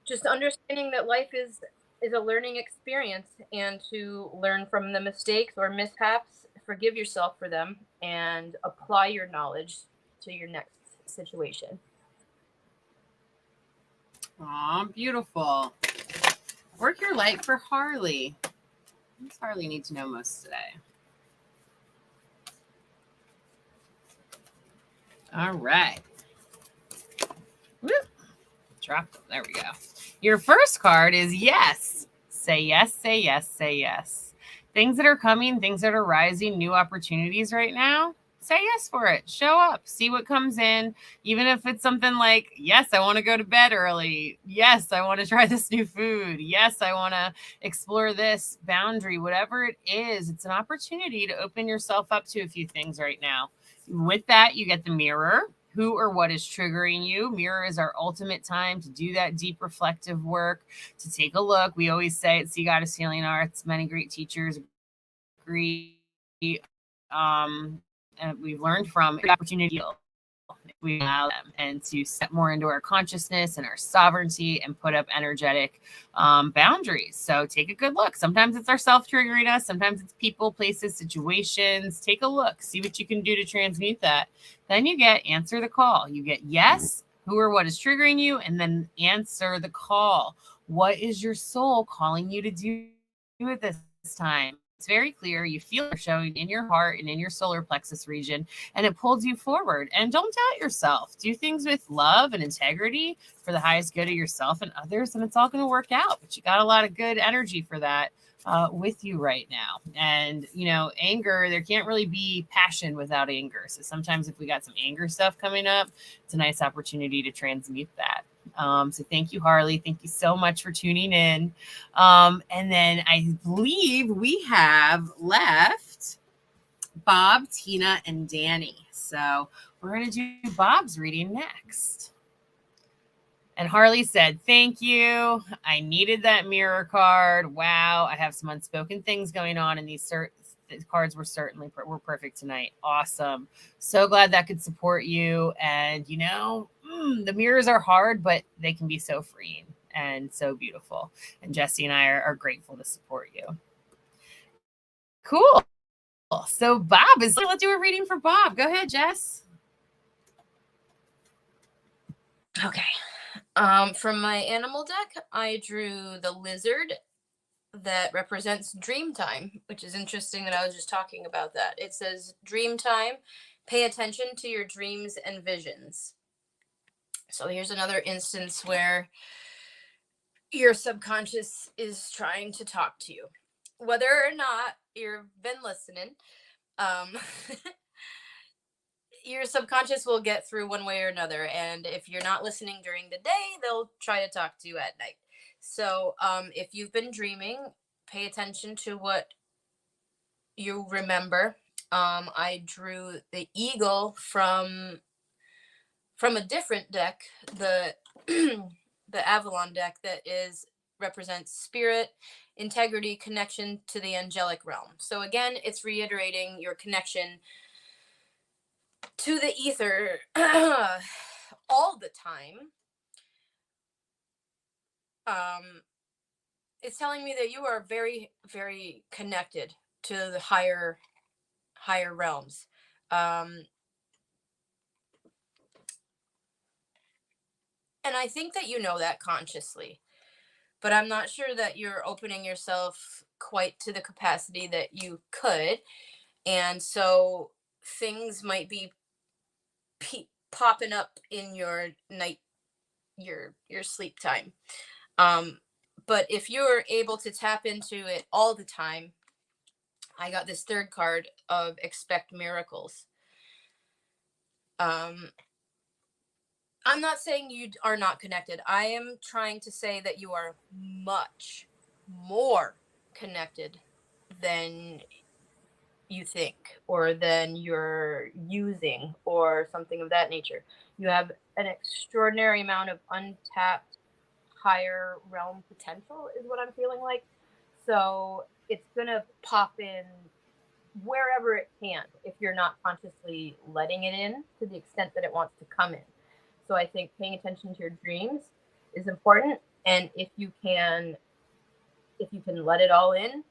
just understanding that life is a learning experience, and to learn from the mistakes or mishaps, forgive yourself for them, and apply your knowledge to your next situation. Aw, beautiful. Work your light for Harley. What does Harley need to know most today? All right. Woo. Drop them. There we go. Your first card is yes. Say yes, say yes, say yes. Things that are coming, things that are rising, new opportunities right now. Say yes for it. Show up. See what comes in. Even if it's something like, yes, I want to go to bed early. Yes, I want to try this new food. Yes, I want to explore this boundary. Whatever it is, it's an opportunity to open yourself up to a few things right now. With that, you get the mirror. Who or what is triggering you? Mirror is our ultimate time to do that deep reflective work, to take a look. We always say at Sea Goddess Healing Arts, many great teachers agree. And we've learned from the opportunity if we allow them, and to step more into our consciousness and our sovereignty and put up energetic boundaries. So take a good look. Sometimes it's ourself triggering us. Sometimes it's people, places, situations. Take a look. See what you can do to transmute that. Then you get answer the call. You get yes, who or what is triggering you, and then answer the call. What is your soul calling you to do at this time? It's very clear. You feel it showing in your heart and in your solar plexus region, and it pulls you forward. And don't doubt yourself. Do things with love and integrity for the highest good of yourself and others, and it's all going to work out. But you got a lot of good energy for that with you right now. And, anger, there can't really be passion without anger. So sometimes if we got some anger stuff coming up, it's a nice opportunity to transmute that. So thank you, Harley. Thank you so much for tuning in. And then I believe we have left Bob, Tina, and Danny. So we're going to do Bob's reading next. And Harley said, thank you. I needed that mirror card. Wow. I have some unspoken things going on, and these cards were certainly were perfect tonight. Awesome. So glad that could support you. And, the mirrors are hard, but they can be so freeing and so beautiful. And Jesse and I are grateful to support you. Cool. So Bob let's do a reading for Bob. Go ahead, Jess. Okay. From my animal deck, I drew the lizard that represents dream time, which is interesting that I was just talking about that. It says, dream time, pay attention to your dreams and visions. So here's another instance where your subconscious is trying to talk to you. Whether or not you've been listening, your subconscious will get through one way or another. And if you're not listening during the day, they'll try to talk to you at night. So if you've been dreaming, pay attention to what you remember. I drew the eagle from a different deck, the the Avalon deck that represents spirit, integrity, connection to the angelic realm. So again, it's reiterating your connection to the ether all the time. It's telling me that you are very, very connected to the higher realms. And I think that you know that consciously, but I'm not sure that you're opening yourself quite to the capacity that you could. And so things might be popping up in your night, your sleep time. But if you're able to tap into it all the time, I got this third card of expect miracles. I'm not saying you are not connected. I am trying to say that you are much more connected than you think, or than you're using, or something of that nature. You have an extraordinary amount of untapped higher realm potential, is what I'm feeling like. So it's going to pop in wherever it can if you're not consciously letting it in to the extent that it wants to come in. So I think paying attention to your dreams is important. And if you can let it all in,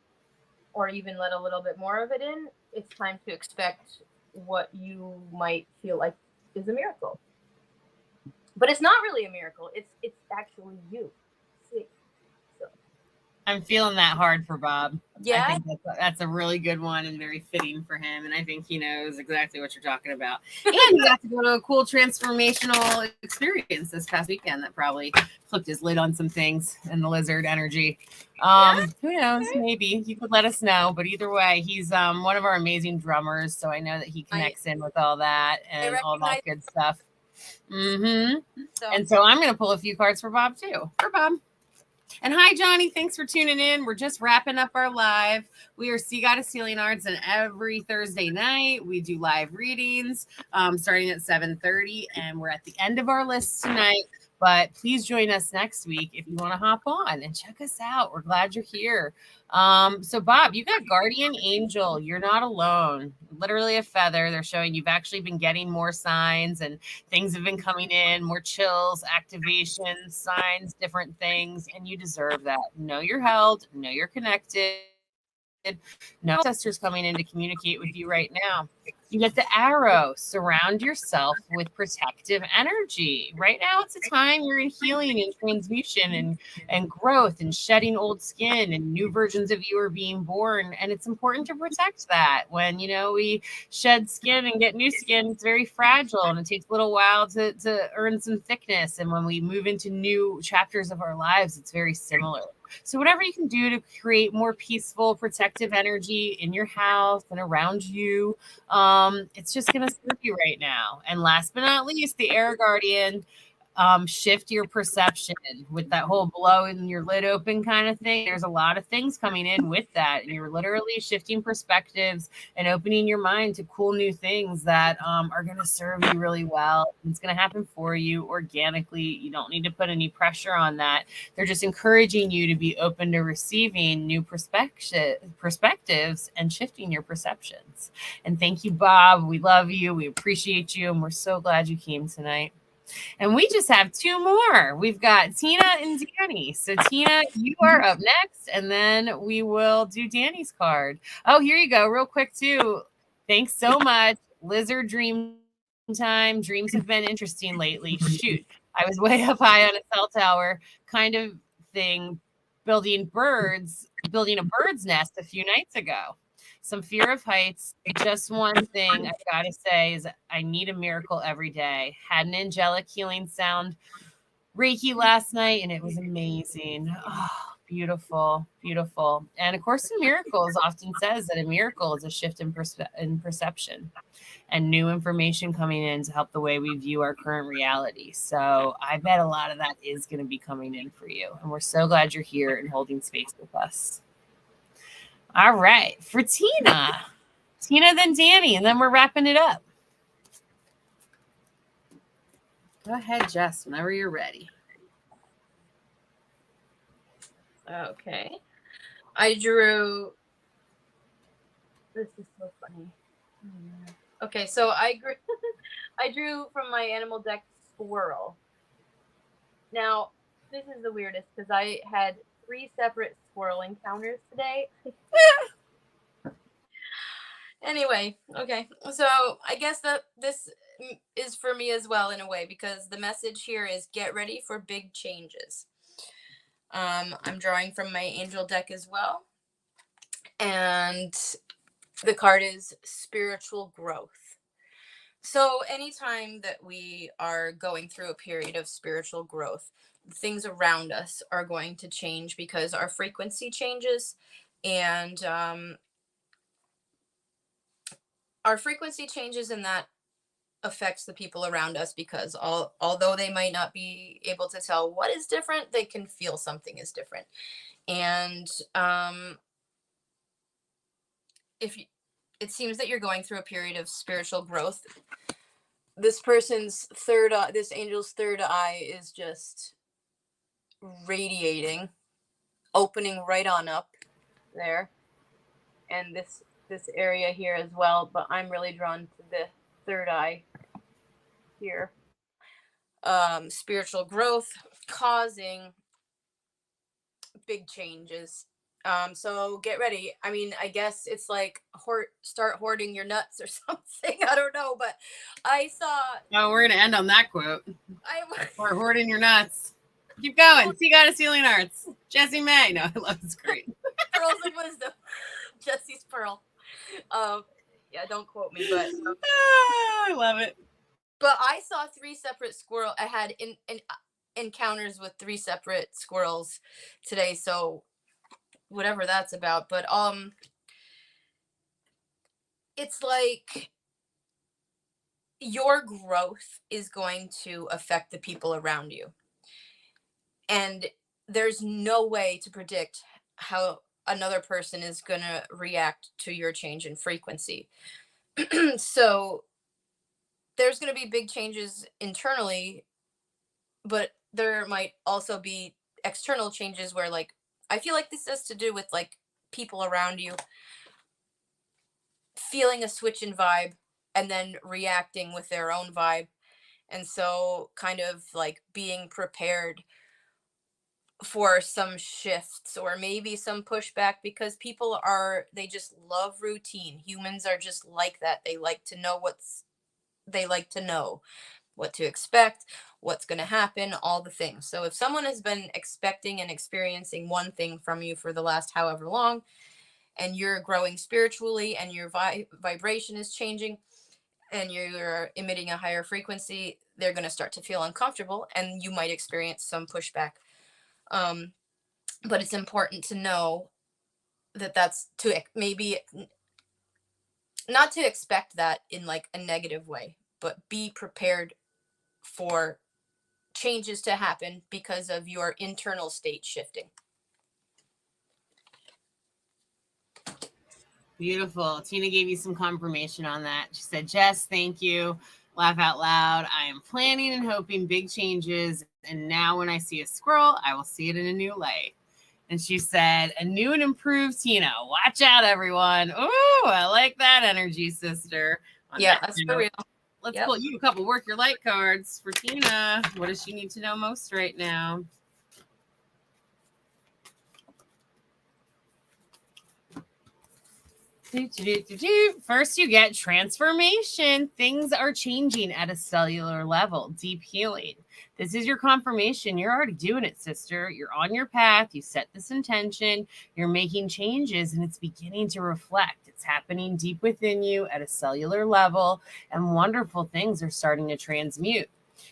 or even let a little bit more of it in, it's time to expect what you might feel like is a miracle. But it's not really a miracle. It's actually you. See? So. I'm feeling that hard for Bob. Yeah. I think that's a really good one and very fitting for him. And I think he knows exactly what you're talking about. And he got to go to a cool transformational experience this past weekend that probably flipped his lid on some things in the lizard energy. Who knows? Maybe you could let us know. But either way, he's one of our amazing drummers. So I know that he connects in with all that and all that good stuff. Mm-hmm. And so I'm going to pull a few cards for Bob too. For Bob. And hi, Johnny. Thanks for tuning in. We're just wrapping up our live. We are Sea Goddess Healing Arts, and every Thursday night we do live readings starting at 7:30. And we're at the end of our list tonight. But please join us next week if you want to hop on and check us out. We're glad you're here. So Bob, you got guardian angel. You're not alone. Literally a feather. They're showing you've actually been getting more signs and things have been coming in, more chills, activations, signs, different things, and you deserve that. Know you're held, know you're connected. No ancestors coming in to communicate with you right now. You get the arrow. Surround yourself with protective energy. Right now, it's a time you're in healing and transmutation and growth and shedding old skin, and new versions of you are being born. And it's important to protect that. When, we shed skin and get new skin, it's very fragile and it takes a little while to earn some thickness. And when we move into new chapters of our lives, it's very similar. So whatever you can do to create more peaceful, protective energy in your house and around you, it's just going to serve you right now. And last but not least, the air guardian, shift your perception with that whole blowing your lid open kind of thing. There's a lot of things coming in with that. And you're literally shifting perspectives and opening your mind to cool new things that are going to serve you really well. It's going to happen for you organically. You don't need to put any pressure on that. They're just encouraging you to be open to receiving new perspectives and shifting your perceptions. And thank you, Bob. We love you. We appreciate you. And we're so glad you came tonight. And we just have two more. We've got Tina and Danny. So Tina, you are up next, and then we will do Danny's card. Oh, here you go. Real quick too. Thanks so much. Lizard dream time. Dreams have been interesting lately. Shoot. I was way up high on a cell tower kind of thing, building a bird's nest a few nights ago. Some fear of heights. Just one thing I've got to say is I need a miracle every day. Had an angelic healing sound Reiki last night, and it was amazing. Oh, beautiful, beautiful. And of course, the miracles often says that a miracle is a shift in perception and new information coming in to help the way we view our current reality. So I bet a lot of that is going to be coming in for you. And we're so glad you're here and holding space with us. All right, for Tina, then Danny, and then we're wrapping it up. Go ahead, Jess, whenever you're ready. Okay. I drew. This is so funny. Okay, so I drew from my animal deck squirrel. Now, this is the weirdest because I had 3 separate squirrel encounters today. Anyway, okay. So I guess that this is for me as well in a way, because the message here is get ready for big changes. I'm drawing from my angel deck as well. And the card is spiritual growth. So anytime that we are going through a period of spiritual growth, things around us are going to change because our frequency changes, and our frequency changes, and that affects the people around us, because although they might not be able to tell what is different, they can feel something is different. And it seems that you're going through a period of spiritual growth. This person's this angel's third eye is just radiating, opening right on up there, and this area here as well, but I'm really drawn to the third eye here. Spiritual growth causing big changes. So get ready. I mean, I guess it's like start hoarding your nuts or something. I don't know, but I saw. Oh, we're gonna end on that quote. Or hoarding your nuts. Keep going. See, got a Healing Arts. Jessie May. No, I love this. Great. Pearls of wisdom. Jessie's pearl. Yeah, don't quote me, but I love it. But I saw 3 separate squirrel. I had encounters with 3 separate squirrels today. So whatever that's about, but it's like your growth is going to affect the people around you, and there's no way to predict how another person is going to react to your change in frequency. So there's going to be big changes internally, but there might also be external changes where, like, I feel like this has to do with like people around you feeling a switch in vibe and then reacting with their own vibe. And so kind of like being prepared for some shifts or maybe some pushback, because they just love routine. Humans are just like that. They like to know what to expect, what's going to happen, all the things. So if someone has been expecting and experiencing one thing from you for the last however long, and you're growing spiritually and your vibration is changing and you're emitting a higher frequency, they're going to start to feel uncomfortable and you might experience some pushback. But it's important to know that that's to maybe not to expect that in like a negative way, but be prepared for changes to happen because of your internal state shifting. Beautiful. Tina gave you some confirmation on that. She said, Jess, thank you. Laugh out loud. I am planning and hoping big changes. And now when I see a squirrel, I will see it in a new light. And she said, a new and improved Tina. Watch out, everyone. Oh, I like that energy, sister. Yeah, that's for real. Let's pull you a couple work your light cards for Tina. What does she need to know most right now? First, you get transformation. Things are changing at a cellular level. Deep healing. This is your confirmation. You're already doing it, sister. You're on your path. You set this intention. You're making changes, and it's beginning to reflect. It's happening deep within you at a cellular level, and wonderful things are starting to transmute.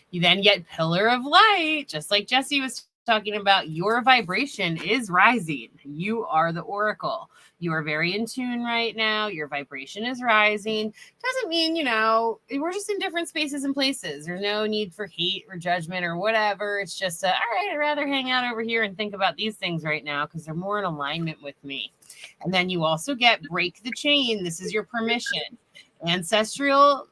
You then get pillar of light, just like Jessie was talking about. Your vibration is rising. You are the oracle. You are very in tune right now. Your vibration is rising. Doesn't mean, we're just in different spaces and places. There's no need for hate or judgment or whatever. It's just, all right, I'd rather hang out over here and think about these things right now because they're more in alignment with me. And then you also get break the chain. This is your permission. Ancestral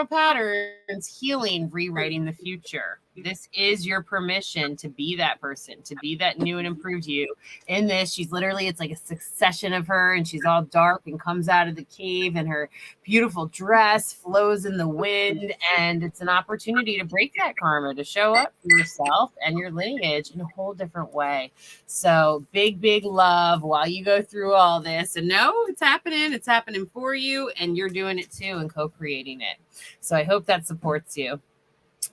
patterns, healing, rewriting the future. This is your permission to be that person, to be that new and improved you. In this, it's like a succession of her, and she's all dark and comes out of the cave, and her beautiful dress flows in the wind, and it's an opportunity to break that karma, to show up for yourself and your lineage in a whole different way. So big, big love while you go through all this, and know it's happening for you, and you're doing it too and co-creating it. So I hope that supports you.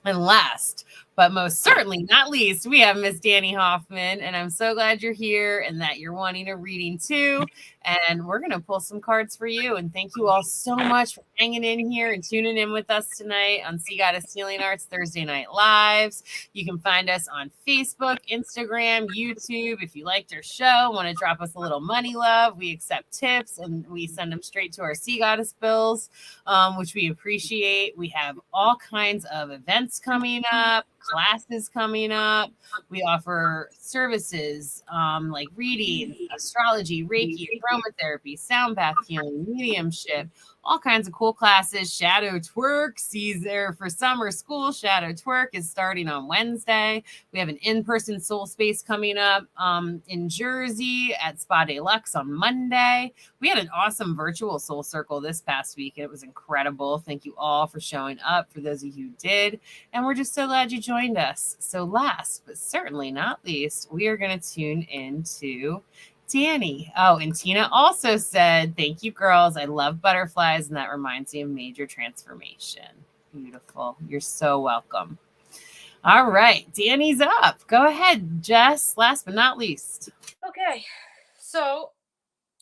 And last, but most certainly not least, we have Miss Danny Hoffman, and I'm so glad you're here and that you're wanting a reading too. And we're going to pull some cards for you. And thank you all so much for hanging in here and tuning in with us tonight on Sea Goddess Healing Arts Thursday Night Lives. You can find us on Facebook, Instagram, YouTube. If you liked our show, want to drop us a little money love, we accept tips and we send them straight to our Sea Goddess bills, which we appreciate. We have all kinds of events coming up, classes coming up. We offer services like reading, astrology, Reiki, aromatherapy, sound bath healing, mediumship, all kinds of cool classes. Shadow twerk, Caesar for summer school. Shadow twerk is starting on Wednesday. We have an in-person soul space coming up in Jersey at Spa de Luxe on Monday. We had an awesome virtual soul circle this past week, and it was incredible. Thank you all for showing up, for those of you who did. And we're just so glad you joined us. So last, but certainly not least, we are going to tune into Danny. Oh, and Tina also said, thank you, girls. I love butterflies, and that reminds me of major transformation. Beautiful. You're so welcome. All right. Danny's up. Go ahead, Jess. Last but not least. Okay. So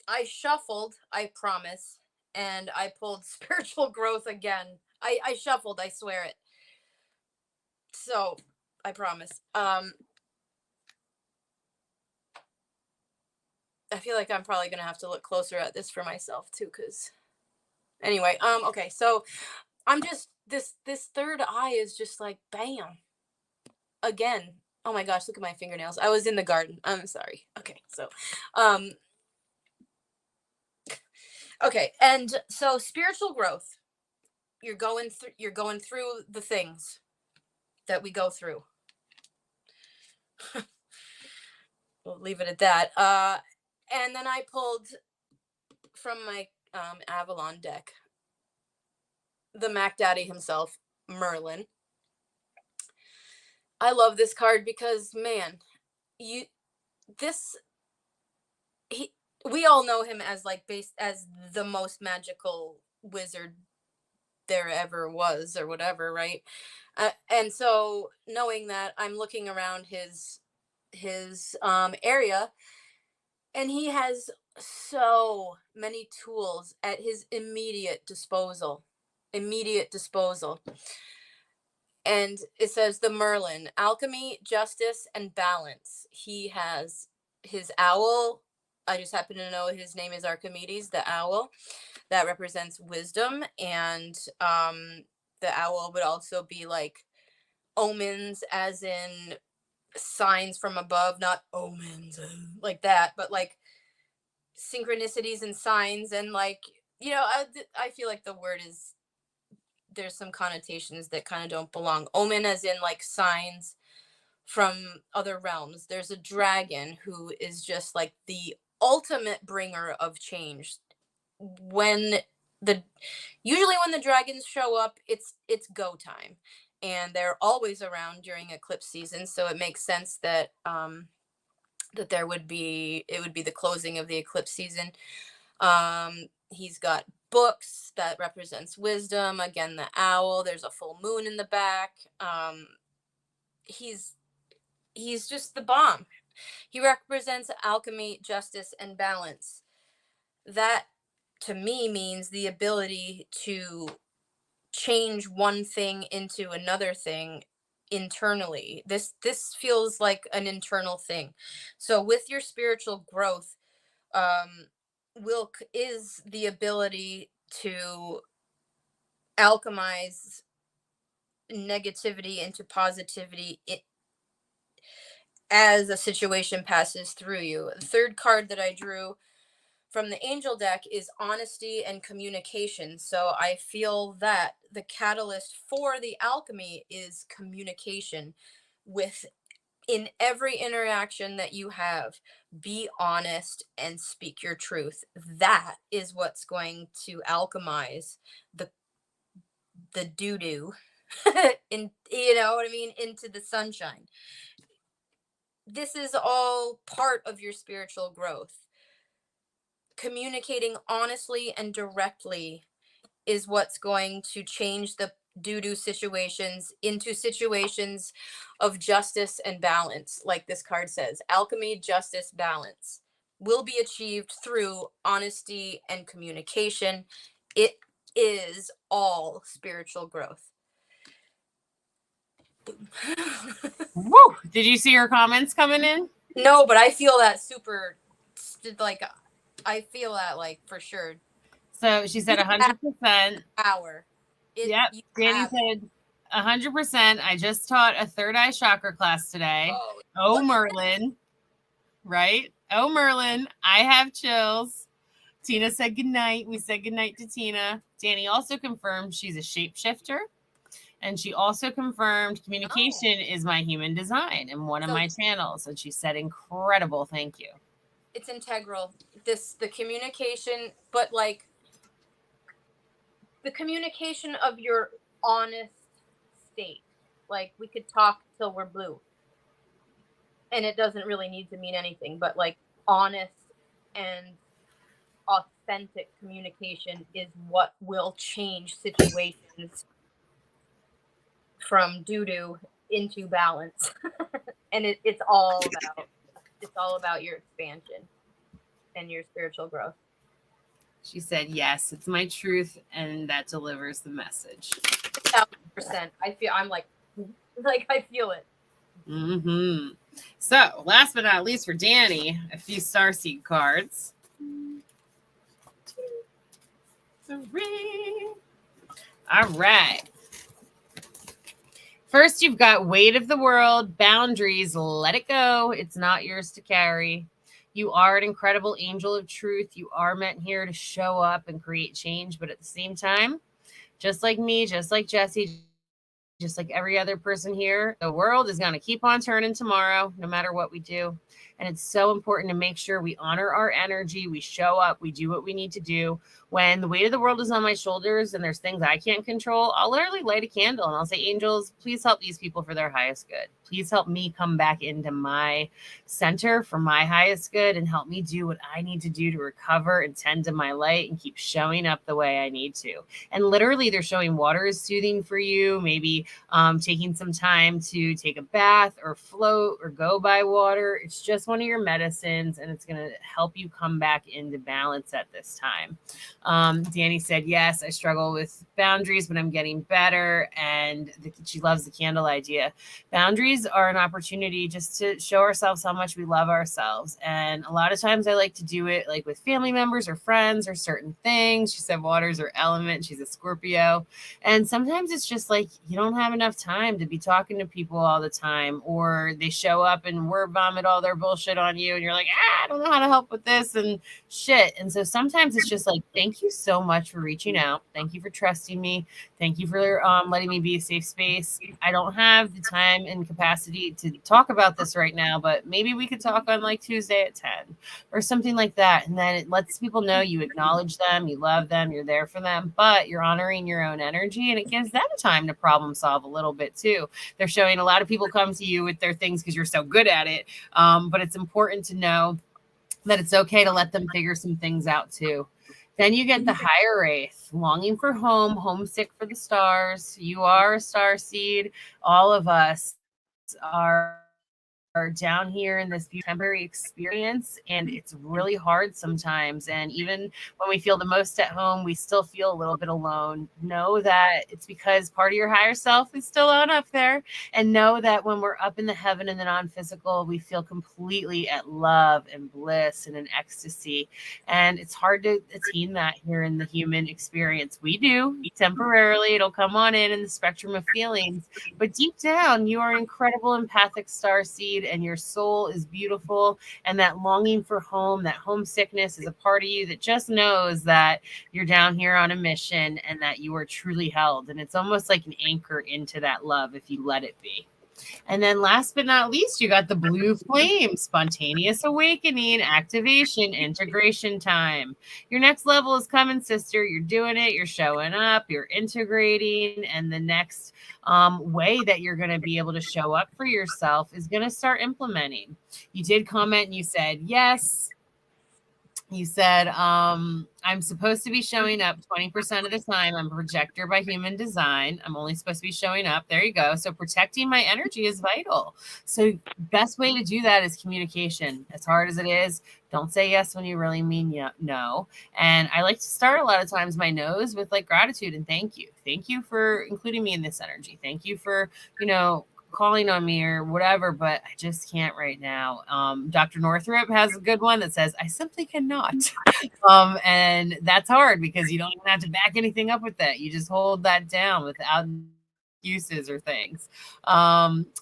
I shuffled, I promise, and I pulled spiritual growth again. I shuffled, I swear it. So I promise. I feel like I'm probably gonna have to look closer at this for myself too, because anyway, okay, so I'm just this third eye is just like bam again. Oh my gosh, look at my fingernails. I was in the garden. I'm sorry. Okay, so okay, and so spiritual growth. You're going through the things that we go through. We'll leave it at that. And then I pulled from my Avalon deck the Mac Daddy himself, Merlin. I love this card because, man, you this he we all know him as like based as the most magical wizard there ever was or whatever, right? And so knowing that, I'm looking around his area, and he has so many tools at his immediate disposal. And it says the Merlin: alchemy, justice, and balance. He has his owl. I just happen to know his name is Archimedes, the owl. That represents wisdom. And the owl would also be like omens, as in signs from above, not omens like that, but like synchronicities and signs. And like, I feel like the word is, there's some connotations that kind of don't belong. Omen as in like signs from other realms. There's a dragon who is just like the ultimate bringer of change. Usually when the dragons show up, it's go time, and they're always around during eclipse season. So it makes sense that that it would be the closing of the eclipse season. He's got books that represents wisdom. Again, the owl. There's a full moon in the back. He's just the bomb. He represents alchemy, justice, and balance. That to me means the ability to change one thing into another thing internally. This feels like an internal thing. So with your spiritual growth, Wilk is the ability to alchemize negativity into positivity as a situation passes through you. The third card that I drew from the angel deck is honesty and communication. So I feel that the catalyst for the alchemy is communication. In every interaction that you have, be honest and speak your truth. That is what's going to alchemize the doo-doo in, you know what I mean, into the sunshine. This is all part of your spiritual growth. Communicating honestly and directly is what's going to change the doo-doo situations into situations of justice and balance. Like this card says, alchemy, justice, balance will be achieved through honesty and communication. It is all spiritual growth. Woo! Did you see her comments coming in? No, but I feel that super, like, I feel that like for sure. So she said 100%. Power. Yep. Danny said 100%. I just taught a third eye chakra class today. Oh Merlin. Right? Oh Merlin. I have chills. Tina said goodnight. We said goodnight to Tina. Danny also confirmed she's a shapeshifter. And she also confirmed communication is my human design in one of my channels. And she said, incredible. Thank you. It's integral. The communication, but like the communication of your honest state. Like we could talk till we're blue. And it doesn't really need to mean anything, but like honest and authentic communication is what will change situations from doo-doo into balance. And it's all about your expansion and your spiritual growth. She said, yes, it's my truth, and that delivers the message. 1,000%. I feel it. Mm-hmm. So, last but not least for Danny, a few starseed cards. 3. All right. First, you've got weight of the world, boundaries, let it go. It's not yours to carry. You are an incredible angel of truth. You are meant here to show up and create change. But at the same time, just like me, just like Jesse, just like every other person here, the world is going to keep on turning tomorrow, no matter what we do. And it's so important to make sure we honor our energy, we show up, we do what we need to do. When the weight of the world is on my shoulders and there's things I can't control, I'll literally light a candle and I'll say, angels, please help these people for their highest good. Please help me come back into my center for my highest good and help me do what I need to do to recover and tend to my light and keep showing up the way I need to. And literally, they're showing water is soothing for you. Maybe taking some time to take a bath or float or go by water. It's just one of your medicines, and it's going to help you come back into balance at this time. Danny said, yes, I struggle with boundaries, but I'm getting better. And she loves the candle idea. Boundaries are an opportunity just to show ourselves how much we love ourselves. And a lot of times I like to do it like with family members or friends or certain things. She said water's her element. She's a Scorpio. And sometimes it's just like you don't have enough time to be talking to people all the time, or they show up and word vomit all their bullshit on you. And you're like, I don't know how to help with this and shit. And so sometimes it's just like, thank you so much for reaching out. Thank you for trusting me. Thank you for letting me be a safe space. I don't have the time and capacity to talk about this right now, but maybe we could talk on like Tuesday at 10 or something like that. And then it lets people know you acknowledge them, you love them, you're there for them, but you're honoring your own energy, and it gives them time to problem solve a little bit too. They're showing a lot of people come to you with their things because you're so good at it. But it's important to know that it's okay to let them figure some things out too. Then you get the higher wraith, longing for home, homesick for the stars. You are a star seed. All of us are down here in this temporary experience, and it's really hard sometimes. And even when we feel the most at home, we still feel a little bit alone. Know that it's because part of your higher self is still on up there, and know that when we're up in the heaven and the non-physical, we feel completely at love and bliss and in ecstasy. And it's hard to attain that here in the human experience. We do temporarily, it'll come on in the spectrum of feelings, but deep down you are incredible empathic star seed, and your soul is beautiful. And that longing for home, that homesickness, is a part of you that just knows that you're down here on a mission and that you are truly held. And it's almost like an anchor into that love if you let it be. And then last but not least, you got the blue flame, spontaneous awakening, activation, integration time. Your next level is coming, sister. You're doing it. You're showing up. You're integrating. And the next way that you're going to be able to show up for yourself is going to start implementing. You did comment and you said, yes. You said, I'm supposed to be showing up 20% of the time. I'm a projector by human design. I'm only supposed to be showing up. There you go. So protecting my energy is vital. So best way to do that is communication. As hard as it is, don't say yes when you really mean no. And I like to start a lot of times my no's with like gratitude and thank you. Thank you for including me in this energy. Thank you for, calling on me or whatever, but I just can't right now. Dr. Northrup has a good one that says, I simply cannot. And that's hard because you don't even have to back anything up with that. You just hold that down without excuses or things.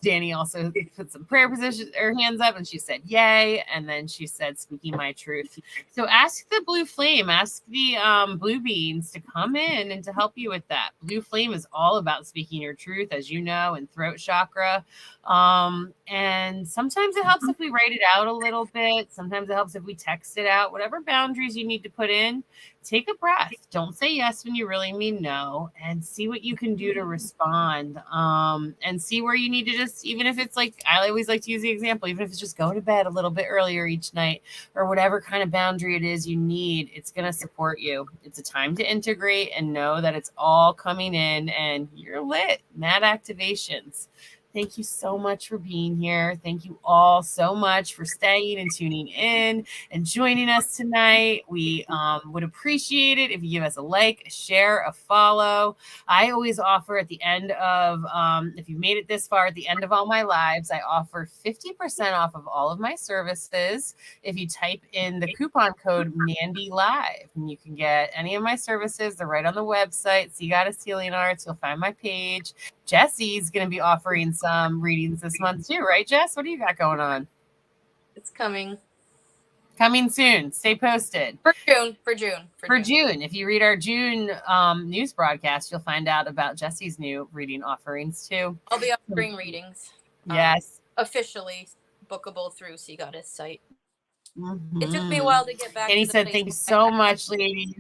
Danny also put some prayer positions, her hands up, and she said, yay. And then she said, speaking my truth. So ask the blue flame, ask the blue beings to come in and to help you with that. Blue flame is all about speaking your truth, as you know, and throat chakra. And sometimes it helps if we write it out a little bit. Sometimes it helps if we text it out. Whatever boundaries you need to put in, take a breath. Don't say yes when you really mean no, and see what you can do to respond. And see where you need to just, even if it's like, I always like to use the example, even if it's just go to bed a little bit earlier each night, or whatever kind of boundary it is you need, it's going to support you. It's a time to integrate and know that it's all coming in and you're lit. Mad activations. Thank you so much for being here. Thank you all so much for staying and tuning in and joining us tonight. We would appreciate it if you give us a like, a share, a follow. I always offer at the end of, if you've made it this far, at the end of all my lives, I offer 50% off of all of my services if you type in the coupon code Mandy Live. And you can get any of my services. They're right on the website. So you got Healing Arts. You'll find my page. Jesse's going to be offering some readings this month too, right, Jess? What do you got going on? It's coming. Coming soon. Stay posted. For June. For June. If you read our June news broadcast, you'll find out about Jesse's new reading offerings too. All the spring readings. Yes. Officially bookable through Sea Goddess site. Mm-hmm. It took me a while to get back. And he to said, "Thank you so much, ladies."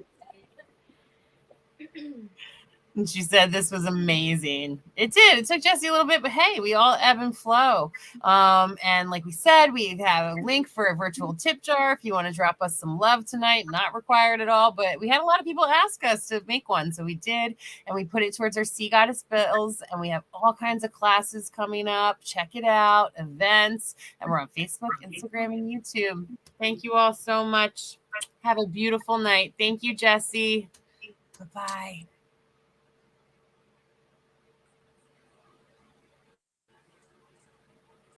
And she said this was amazing. It did. It took Jesse a little bit, but hey, we all ebb and flow. And like we said, we have a link for a virtual tip jar if you want to drop us some love tonight. Not required at all, but we had a lot of people ask us to make one, so we did, and we put it towards our Sea Goddess bills. And we have all kinds of classes coming up. Check it out, events, and we're on Facebook, Instagram, and YouTube. Thank you all so much. Have a beautiful night. Thank you, Jesse. Bye-bye.